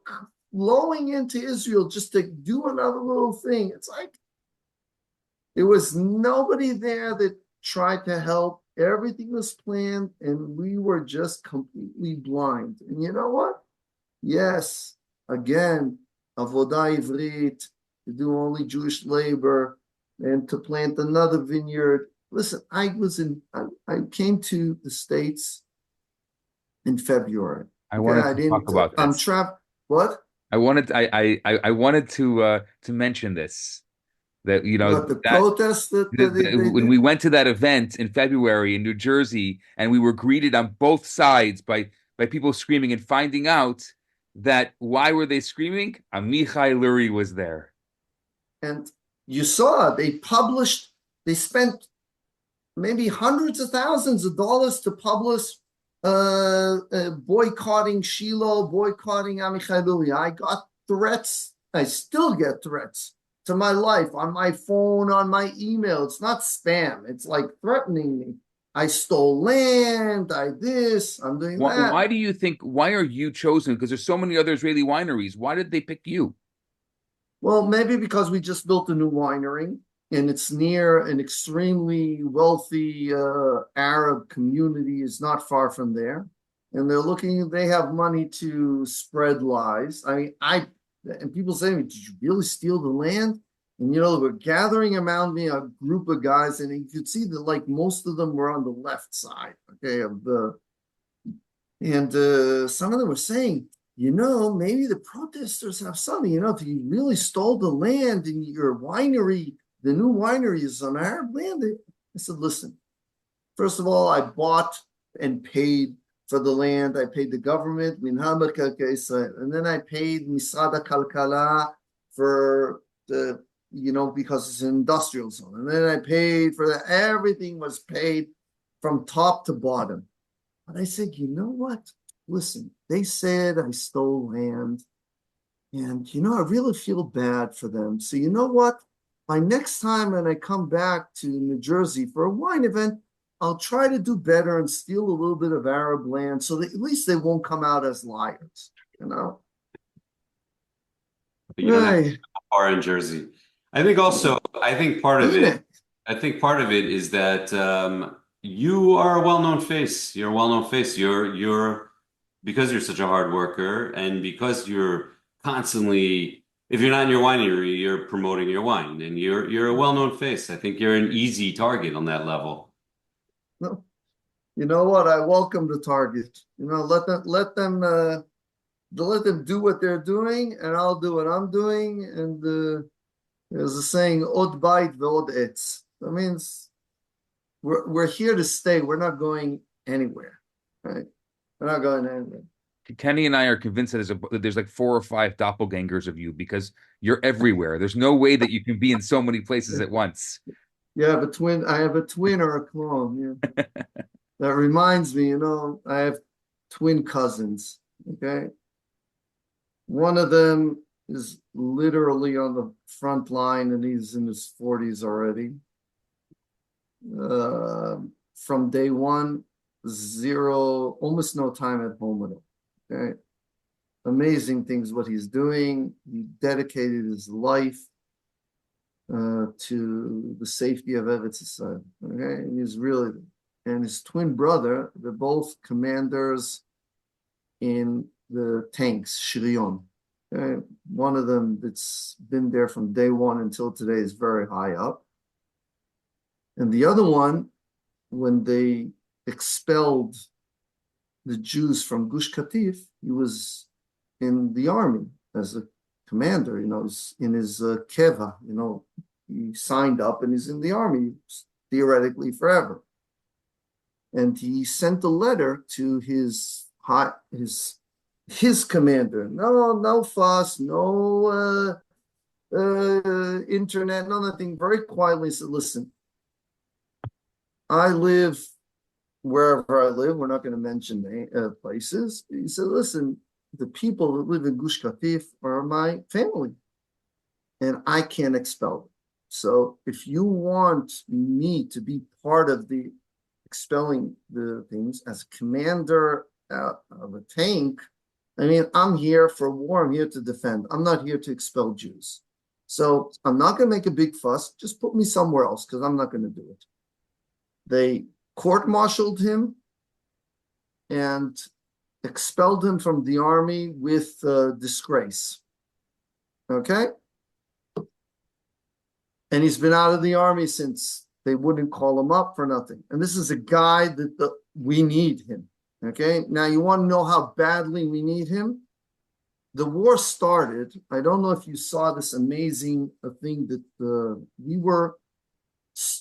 flowing into Israel just to do another little thing. It's like there was nobody there that tried to help. Everything was planned, and we were just completely blind. And you know what? Yes, again, avodah ivrit, to do only Jewish labor, and to plant another vineyard. Listen, I came to the States in February. I wanted to talk about I'm this. trapped. What? I wanted to mention this, that But the that protests that they when did. we went to that event in February in New Jersey, and we were greeted on both sides by people screaming, and finding out that why were they screaming? Amichai Lourie was there. And you saw they spent maybe hundreds of thousands of dollars to publish boycotting Shiloh, boycotting Amichai Lourie. I got threats. I still get threats to my life on my phone, on my email. It's not spam. It's like threatening me. I stole land. I'm doing that. Why do you think, why are you chosen? Because there's so many other Israeli wineries. Why did they pick you? Well, maybe because we just built a new winery and it's near an extremely wealthy Arab community, is not far from there. And they have money to spread lies. And people say to me, "Did you really steal the land?" And we're gathering around me a group of guys, and you could see that like most of them were on the left side, okay, of the And some of them were saying, maybe the protesters have something. If you really stole the land in your winery, the new winery is on Arab land. I said, listen, first of all, I bought and paid for the land. I paid the government, and then I paid Misrad Kalkala for the, because it's an industrial zone. And then I paid for that. Everything was paid from top to bottom. But I said, you know what? Listen, they said I stole land. And, I really feel bad for them. So, you know what? By next time when I come back to New Jersey for a wine event, I'll try to do better and steal a little bit of Arab land so that at least they won't come out as liars, But you don't have to Right. go far in Jersey. I think also, I think part of it, Phoenix. I think part of it is that you are a well-known face. You're a well-known face. You're because you're such a hard worker and because you're constantly, if you're not in your winery, you're promoting your wine and you're a well-known face. I think you're an easy target on that level. No, you know what? I welcome the target. Let them do what they're doing, and I'll do what I'm doing. And there's a saying, "Od bait ve'od etz." That means we're here to stay. We're not going anywhere, right? We're not going anywhere. Kenny and I are convinced that there's like 4 or 5 doppelgangers of you because you're everywhere. There's no way that you can be in so many places at once. Yeah, I have a twin or a clone. Yeah, that reminds me. I have twin cousins. Okay, one of them is literally on the front line, and he's in his 40s already. From day one, zero, almost no time at home with him. Okay. Amazing things what he's doing. He dedicated his life to the safety of Eretz Yisrael. Okay. And his twin brother, they're both commanders in the tanks, Shirion. Okay. One of them that's been there from day one until today is very high up. And the other one, when they expelled the Jews from Gush Katif, he was in the army as a commander, in his keva, he signed up and he's in the army theoretically forever. And he sent a letter to his commander. No fuss, no internet, no nothing. Very quietly said, listen, I live wherever I live. We're not going to mention places. He said, listen, the people that live in Gush Katif are my family, and I can't expel them. So if you want me to be part of the expelling the things as commander of a tank, I'm here for war. I'm here to defend. I'm not here to expel Jews. So I'm not going to make a big fuss. Just put me somewhere else because I'm not going to do it. They court-martialed him and expelled him from the army with disgrace. Okay? And he's been out of the army since. They wouldn't call him up for nothing. And this is a guy that we need him. Okay? Now, you want to know how badly we need him? The war started. I don't know if you saw this amazing thing that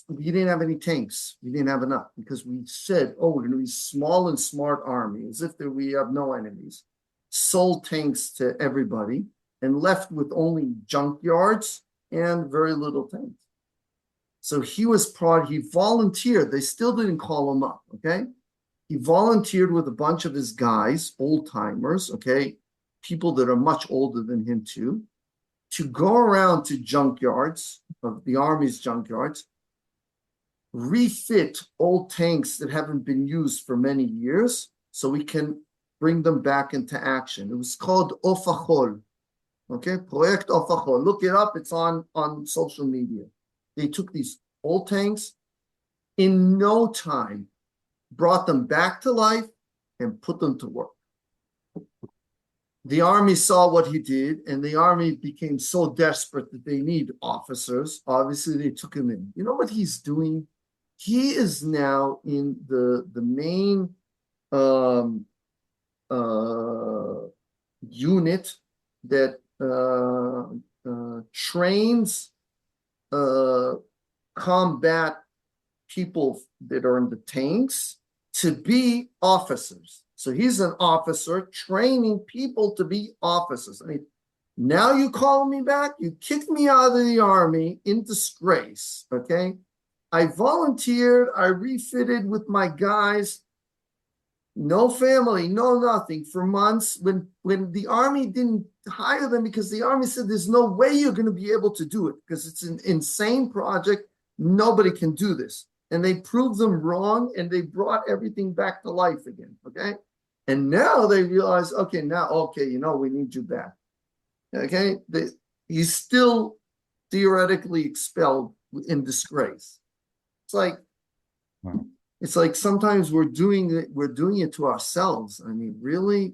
we didn't have any tanks. We didn't have enough because we said, we're going to be small and smart army, as if we have no enemies. Sold tanks to everybody and left with only junkyards and very little tanks. So he volunteered. They still didn't call him up, okay? He volunteered with a bunch of his guys, old timers, okay? People that are much older than him too, to go around to junkyards, of the army's junkyards, refit old tanks that haven't been used for many years so we can bring them back into action. It was called Ofachol, okay? Project Ofachol. Look it up. It's on social media. They took these old tanks, in no time, brought them back to life and put them to work. The army saw what he did, and the army became so desperate that they need officers. Obviously, they took him in. You know what he's doing? He is now in the main unit that trains combat people that are in the tanks to be officers. So he's an officer training people to be officers. I mean, now you call me back, you kicked me out of the army in disgrace, okay? I volunteered, I refitted with my guys, no family, no nothing for months when the army didn't hire them because the army said there's no way you're going to be able to do it because it's an insane project. Nobody can do this. And they proved them wrong and they brought everything back to life again. Okay. And now they realize, okay, we need you back. Okay. He's still theoretically expelled in disgrace. It's like, Wow. it's like sometimes we're doing it to ourselves. I mean, really?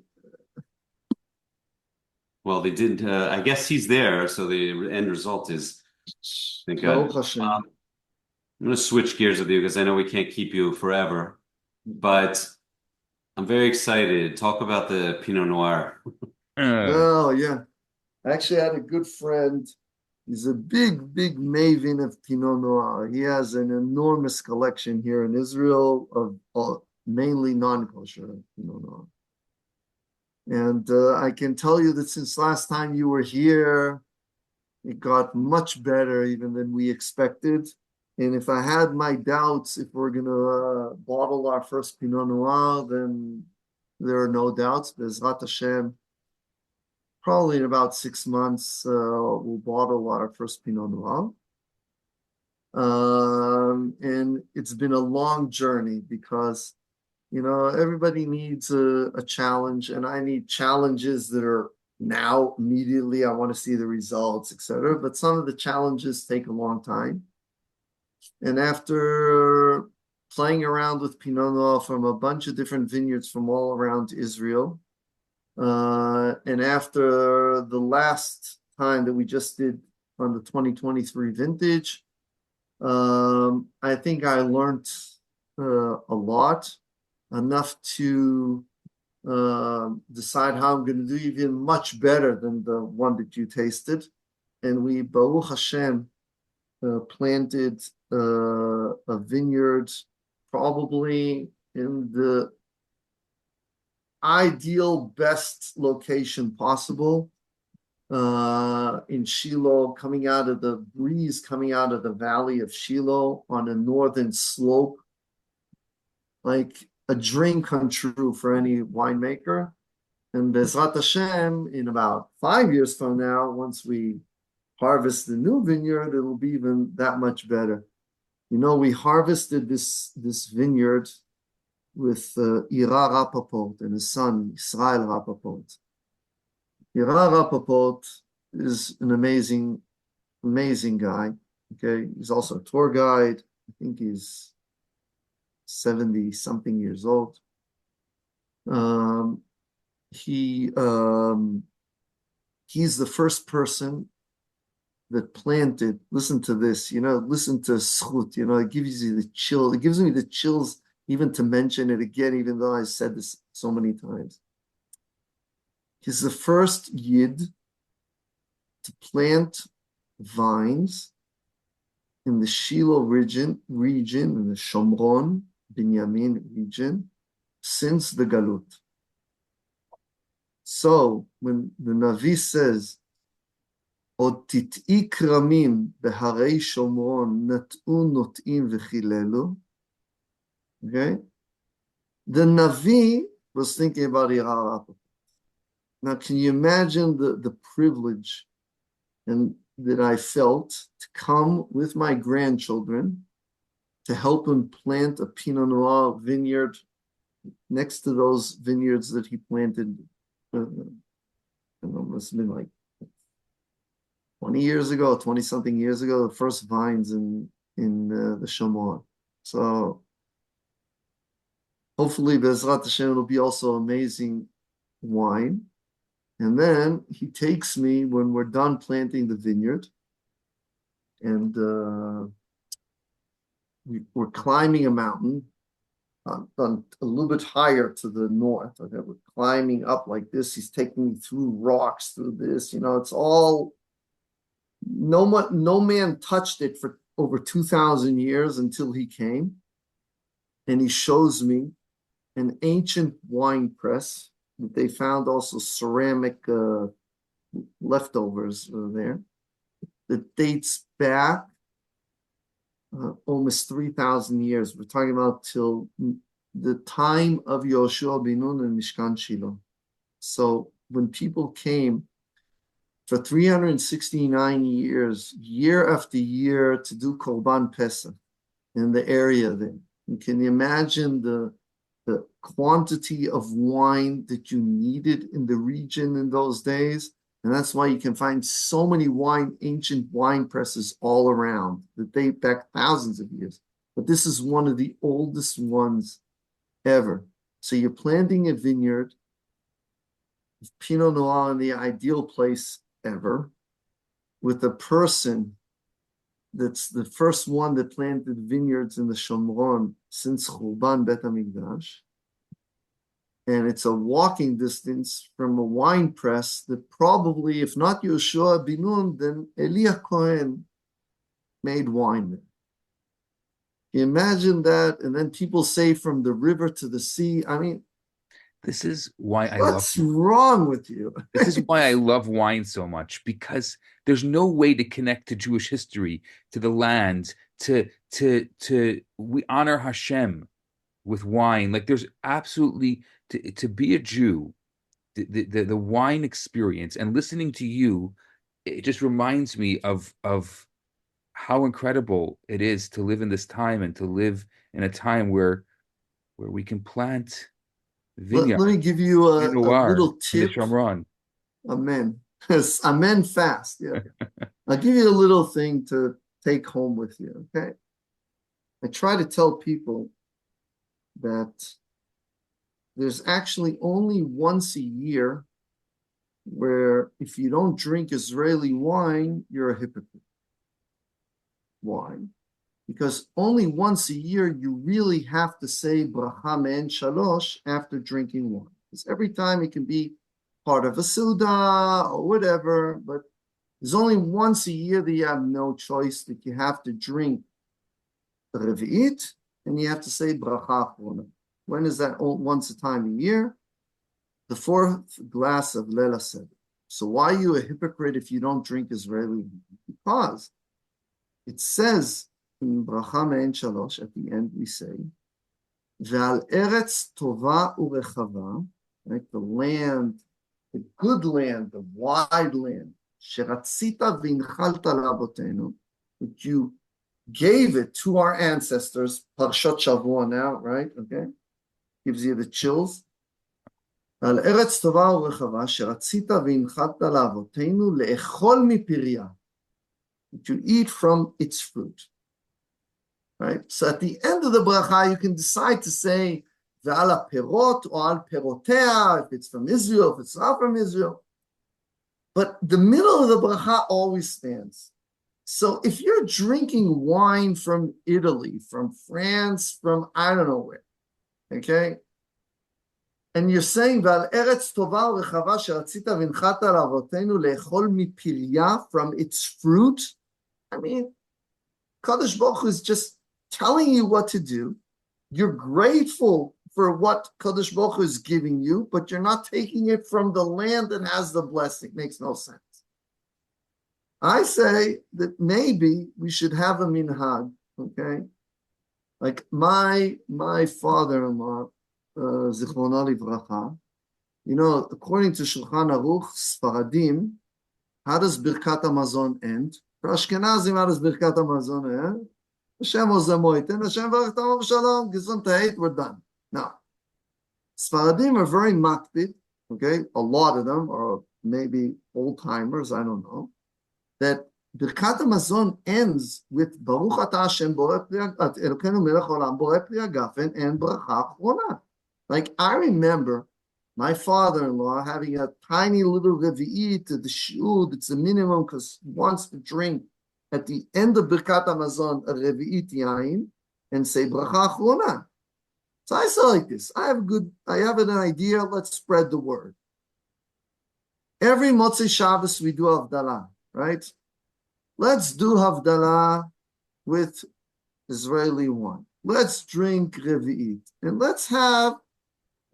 Well, they didn't. I guess he's there, so the end result is, thank God. Baruch Hashem. I'm going to switch gears with you because I know we can't keep you forever, but I'm very excited. Talk about the Pinot Noir. Oh, yeah. I actually had a good friend. He's a big, big maven of Pinot Noir. He has an enormous collection here in Israel of mainly non-kosher Pinot Noir. And I can tell you that since last time you were here, it got much better even than we expected. And if I had my doubts if we're going to bottle our first Pinot Noir, then there are no doubts. Bezrat Hashem, probably in about 6 months, we'll bottle our first Pinot Noir. And it's been a long journey because, everybody needs a challenge, and I need challenges that are now immediately. I want to see the results, etc. But some of the challenges take a long time. And after playing around with Pinot Noir from a bunch of different vineyards from all around Israel, and after the last time that we just did on the 2023 vintage, I think I learned a lot, enough to decide how I'm going to do even much better than the one that you tasted. And we, Baruch Hashem, planted a vineyard probably in the ideal best location possible in Shiloh, coming out of the breeze, coming out of the valley of Shiloh on a northern slope, like a dream come true for any winemaker. And Bezrat Hashem, in about 5 years from now, once we harvest the new vineyard, it'll be even that much better. We harvested this vineyard with Ira Rapaport and his son, Yisroel Rapaport. Ira Rapaport is an amazing, amazing guy. Okay, he's also a tour guide. I think he's 70-something years old. He's the first person that planted. Listen to this, listen to Schut, it gives you the chill. It gives me the chills even to mention it again, even though I said this so many times. He's the first Yid to plant vines in the Shiloh region, in the Shomron, Binyamin region, since the Galut. So when the Navi says, עוד תטעי כרמים בהרי שומרון נטעו נוטעים וחיללו, okay? The Navi was thinking about Ira. Now, can you imagine the privilege and that I felt to come with my grandchildren to help him plant a Pinot Noir vineyard next to those vineyards that he planted? I don't know, it must have been like 20 years ago, 20-something years ago, the first vines in the Shomron. So hopefully, Bezrat Hashem, it'll be also amazing wine. And then he takes me when we're done planting the vineyard, and we're climbing a mountain, on a little bit higher to the north. Okay, we're climbing up like this. He's taking me through rocks, through this. It's all no man touched it for over 2,000 years until he came, and he shows me an ancient wine press that they found, also ceramic leftovers there, that dates back almost 3,000 years. We're talking about till the time of Yoshua bin Nun and Mishkan Shiloh. So when people came for 369 years, year after year, to do Korban Pesach in the area there, you can imagine the quantity of wine that you needed in the region in those days. And that's why you can find so many ancient wine presses all around that date back thousands of years. But this is one of the oldest ones ever. So you're planting a vineyard, Pinot Noir in the ideal place ever, with a person that's the first one that planted vineyards in the Shomron since Churban Bet HaMikdash. And it's a walking distance from a wine press that probably, if not Yoshua bin Nun, then Eli Cohen made wine there. You imagine that, and then people say from the river to the sea. I mean, this is why I love what's wrong with you? This is why I love wine so much, because there's no way to connect to Jewish history, to the land, to we honor Hashem with wine. Like there's absolutely to be a Jew, the wine experience and listening to you, it just reminds me of how incredible it is to live in this time and to live in a time where we can plant vineyard, Let me give you a little in the tip. Shomron. Amen. Amen fast. Yeah. I'll give you a little thing to take home with you. Okay. I try to tell people that there's actually only once a year where if you don't drink Israeli wine, you're a hypocrite. Why? Because only once a year you really have to say bracha me'en shalosh after drinking wine. Because every time it can be part of a Suda or whatever, but there's only once a year that you have no choice, that you have to drink the Revi'it and you have to say bracha achrona. When is that? Once a time a year? The fourth glass of Leil HaSeder. So why are you a hypocrite if you don't drink Israeli wine? Because it says in bracha me'en shalosh, at the end we say, Ve'al eretz tova urechava, right? The land, the good land, the wide land, sheratzita v'inchalta labotenu, that you gave it to our ancestors, Parshat Shavua now, right? Okay, gives you the chills. על ארץ טובה ורחבה, שרצית והנחלת לאבותינו לאכול מפריה, to eat from its fruit. Right? So at the end of the bracha, you can decide to say, ועל הפירות או על פירותיה, if it's from Israel, if it's not from Israel. But the middle of the bracha always stands. So if you're drinking wine from Italy, from France, from I don't know where, okay? And you're saying, ועל ארץ טובה ורחבה שרצית והנחלת לאבותינו לאכול מפריה, from its fruit. I mean, Kadosh Baruch Hu is just telling you what to do. You're grateful for what Kadosh Baruch Hu is giving you, but you're not taking it from the land that has the blessing. Makes no sense. I say that maybe we should have a minhag, okay? Like my father-in-law, Zichrono Livracha, according to Shulchan Aruch, Sfaradim, how does Birkat HaMazon end? For Ashkenazim, how does Birkat HaMazon end? Hashem ozamoiten, Hashem varech tamam v'shalom, gesundheit, we're done. Now, Sfaradim are very makpid, okay? A lot of them, or maybe old-timers, I don't know, that Birkat HaMazon ends with Baruch Atah Hashem borei pri Elokeinu melech olam borei pri hagafen and bracha achrona. Like I remember my father-in-law having a tiny little revi'it to the shiur that's the minimum because he wants to drink at the end of Birkat HaMazon a revi'it yain and say bracha achrona. So I say like this. I have an idea. Let's spread the word. Every Motzei Shabbos we do Havdalah, right? Let's do Havdalah with Israeli wine. Let's drink Revi'it. And let's have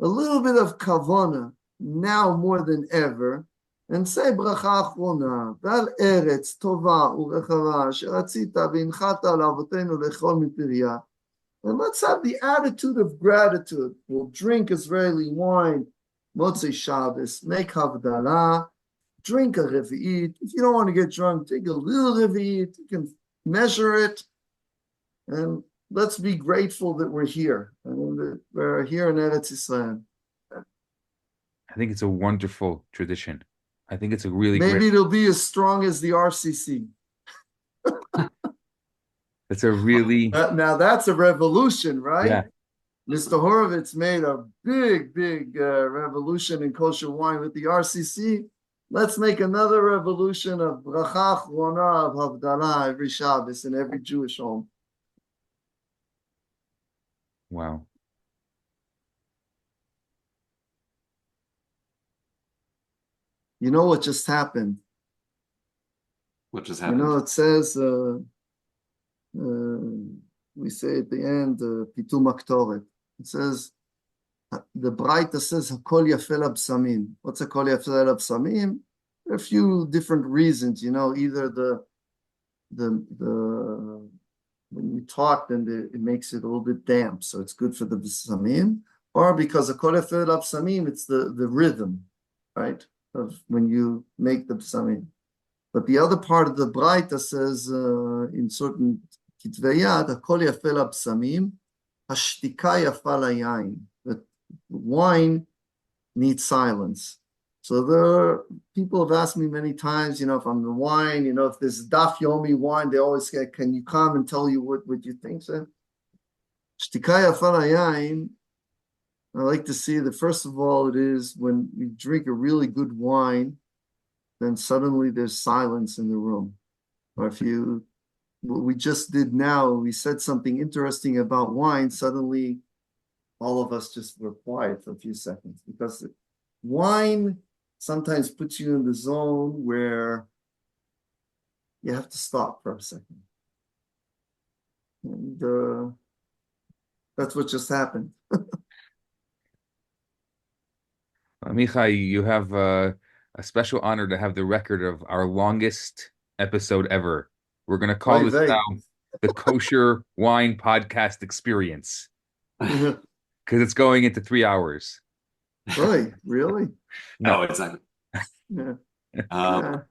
a little bit of kavana now more than ever, and say bracha achrona, ועל ארץ טובה ורחבה שרצית והנחת על אבותינו לאכול מפריה. And let's have the attitude of gratitude. We'll drink Israeli wine, Motzei Shabbos, make Havdalah, drink a Revi'it. If you don't want to get drunk, take a little Revi'it. You can measure it. And let's be grateful that we're here. And we're here in Eretz Yisrael. I think it's a wonderful tradition. I think it's a really Maybe great. it'll be as strong as the RCC. It's a really Now that's a revolution, right? yeah. Mr. Horowitz made a big revolution in kosher wine with the RCC. Let's make another revolution of bracha achrona of Havdalah every Shabbos in every Jewish home. Wow. You know what just happened? What just You happened? know, it says, we say at the end, Pitum Aktoret. It says, the Braita says, Hakol Yafel Absamim. What's Hakol Yafel Absamim? There are a few different reasons, you know, either when you talk, then it makes it a little bit damp, so it's good for the Bsamim, or because Hakol Yafel Absamim, it's the rhythm, right, of when you make the Bsamim. But the other part of the Braita says in certain Kitvei Yad, Hakol Yafel Absamim, Hashtika Yafa Layayin, that wine needs silence. So people have asked me many times, you know, if I'm the wine, you know, if there's Daf Yomi wine, they always say, can you come and tell you what you think? So, Hashtika Yafa Layayin, I like to see that first of all, it is when you drink a really good wine, then suddenly there's silence in the room. Or if what we just did now, we said something interesting about wine, suddenly all of us just were quiet for a few seconds, because wine sometimes puts you in the zone where you have to stop for a second. And that's what just happened. Amichai, you have a special honor to have the record of our longest episode ever. We're going to call this now the Kosher Wine Podcast Experience because it's going into 3 hours. Really? Really? No, it's not. Yeah. I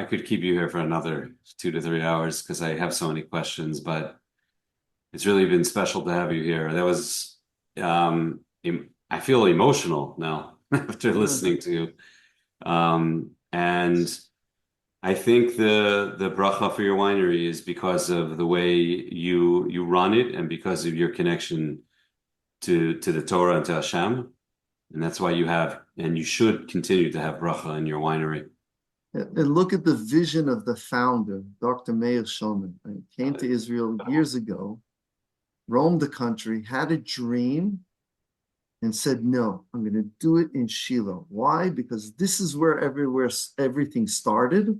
could keep you here for another 2 to 3 hours because I have so many questions, but it's really been special to have you here. That was, I feel emotional now after listening to you. And I think the bracha for your winery is because of the way you run it and because of your connection to the Torah and to Hashem. And that's why you should continue to have bracha in your winery. And look at the vision of the founder, Dr. Meir Shulman. He came to Israel years ago, roamed the country, had a dream, and said, no, I'm going to do it in Shiloh. Why? Because this is where everything started.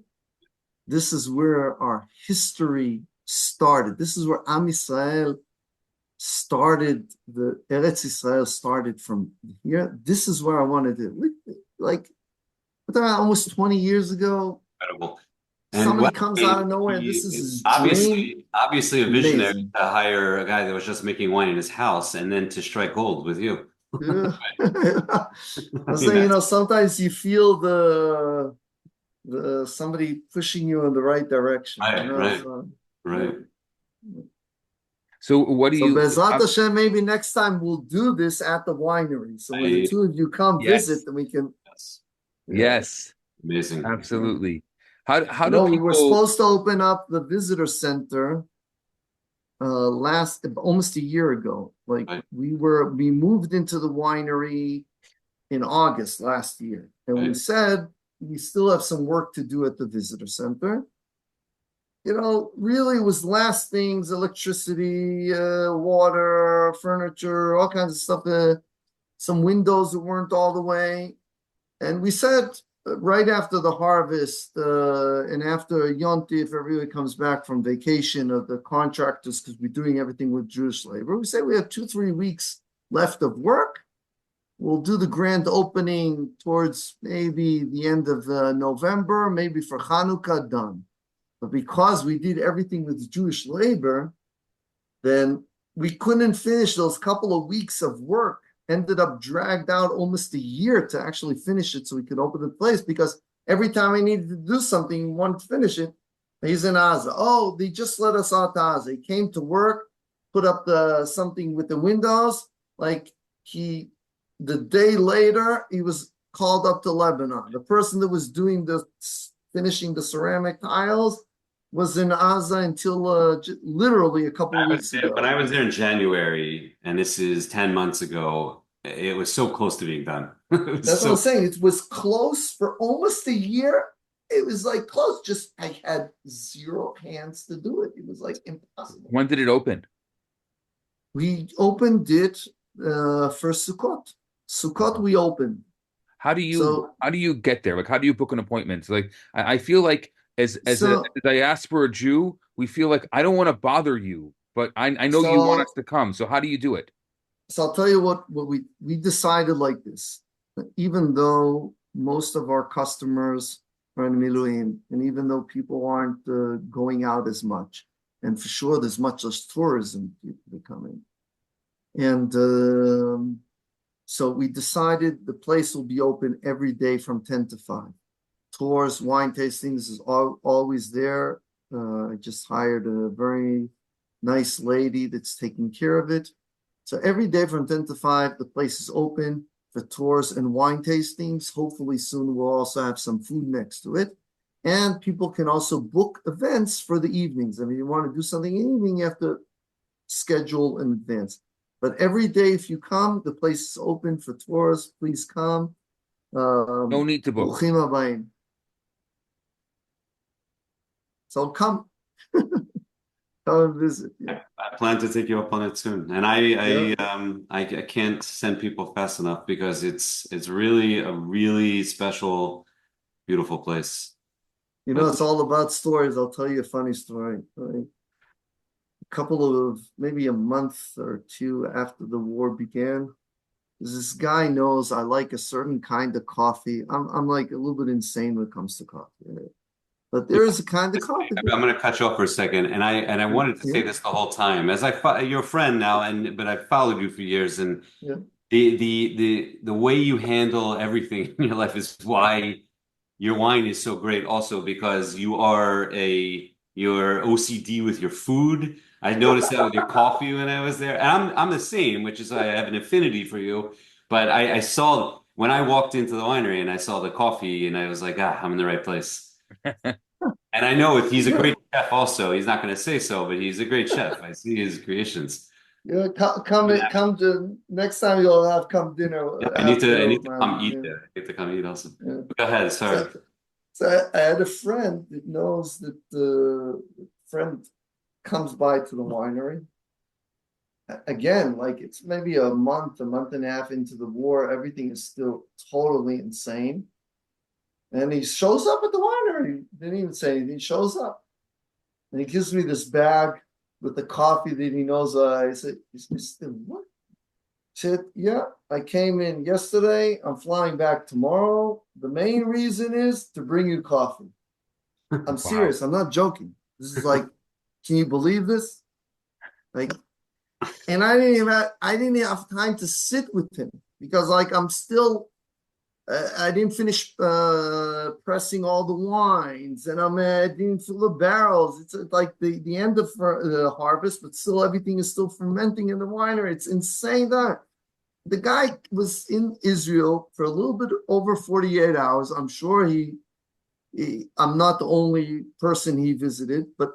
This is where our history started. This is where Am Yisrael started, the Eretz Yisrael started from here. This is where I wanted to, like, almost 20 years ago. Incredible. Somebody comes out of nowhere, and this is his dream. Obviously a visionary Amazing. to hire a guy that was just making wine in his house and then to strike gold with you. Yeah. I'm saying, you know, sometimes you feel the somebody pushing you in the right direction. Right, you know? right. So what do you? Bezrat Hashem, maybe next time we'll do this at the winery. So when the two of you come visit, then we can. Yes. Yes. Amazing. Absolutely. How do people? We were supposed to open up the visitor center almost a year ago. Like we moved into the winery in August last year, and we said we still have some work to do at the visitor center. really was last things, electricity, water, furniture, all kinds of stuff. Some windows that weren't all the way. And we said right after the harvest and after Yontif, everybody comes back from vacation of the contractors because we're doing everything with Jewish labor. We say we have 2-3 weeks left of work. We'll do the grand opening towards maybe the end of November, maybe for Hanukkah, done. But because we did everything with Jewish labor, then we couldn't finish those couple of weeks of work. Ended up dragged out almost a year to actually finish it so we could open the place, because every time I needed to do something, we wanted to finish it. He's in Gaza. Oh, they just let us out to Gaza. He came to work, put up something with the windows. The day later, he was called up to Lebanon. The person that was doing finishing the ceramic tiles was in Gaza until literally a couple of weeks ago. When I was there in January, and this is 10 months ago, it was so close to being done. That's what I'm saying. It was close for almost a year. It was like close. Just I had zero hands to do it. It was like impossible. When did it open? We opened it for Sukkot. Sukkot we opened. How do you get there? Like, how do you book an appointment? Like, I feel like as a diaspora Jew, we feel like I don't want to bother you, but I know you want us to come. So how do you do it? So I'll tell you what we decided like this. Even though most of our customers are in Miluim, and even though people aren't going out as much, and for sure there's much less tourism people coming, and so we decided the place will be open every day from 10 to 5. Tours, wine tastings is always there. I just hired a very nice lady that's taking care of it. So every day from 10 to 5, the place is open for tours and wine tastings. Hopefully soon we'll also have some food next to it. And people can also book events for the evenings. I mean, you want to do something in the evening, you have to schedule in advance. But every day, if you come, the place is open for tours. Please come. No need to book. So come. Come and visit. Yeah. I plan to take you up on it soon. And I can't send people fast enough because it's really a really special, beautiful place. It's all about stories. I'll tell you a funny story. Couple of maybe a month or two after the war began, this guy knows I like a certain kind of coffee. I'm like a little bit insane when it comes to coffee, right? But there is a kind of coffee. I'm going to cut you off for a second, and I wanted to say this the whole time. As you're a friend now, but I've followed you for years, and the way you handle everything in your life is why your wine is so great. Also, because you're OCD with your food. I noticed that with your coffee when I was there. And I'm the same, which is I have an affinity for you. But I saw when I walked into the winery and I saw the coffee, and I was like, I'm in the right place. And I know he's a great chef also. He's not going to say so, but he's a great chef. I see his creations. Yeah, come to next time you'll have come dinner. Yeah, I need to come eat there. I need to come eat also. Yeah. Go ahead, sorry. So I had a friend that knows that the friend comes by to the winery. Again, like it's maybe a month and a half into the war. Everything is still totally insane. And he shows up at the winery. He didn't even say anything. He shows up. And he gives me this bag with the coffee that he knows. I said, what? He said, yeah, I came in yesterday. I'm flying back tomorrow. The main reason is to bring you coffee. I'm serious. I'm not joking. This is like, can you believe this? Like, and I didn't have time to sit with him because like I'm still I didn't finish pressing all the wines, and I didn't fill the barrels. It's like the end of the harvest, but still everything is still fermenting in the winery. It's insane that the guy was in Israel for a little bit over 48 hours. I'm sure I'm not the only person he visited, but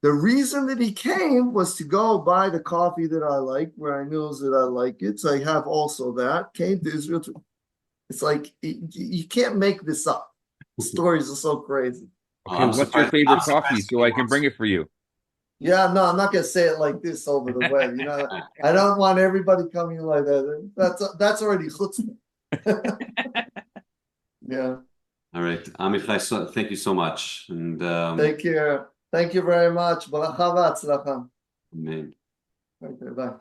the reason that he came was to go buy the coffee that I like, where I know that I like it. So I have also that. Came to Israel to. It's like you can't make this up. Stories are so crazy. Okay, I'm what's your surprised. favorite I'm coffee surprised so he I can wants bring it for you? Yeah, no, I'm not gonna say it like this over the web. I don't want everybody coming like that. That's already chutzpah. Yeah. All right, Amichai, so, thank you so much. And Take care. Thank you very much. Bracha v'atzlacha. amen. Okay, bye.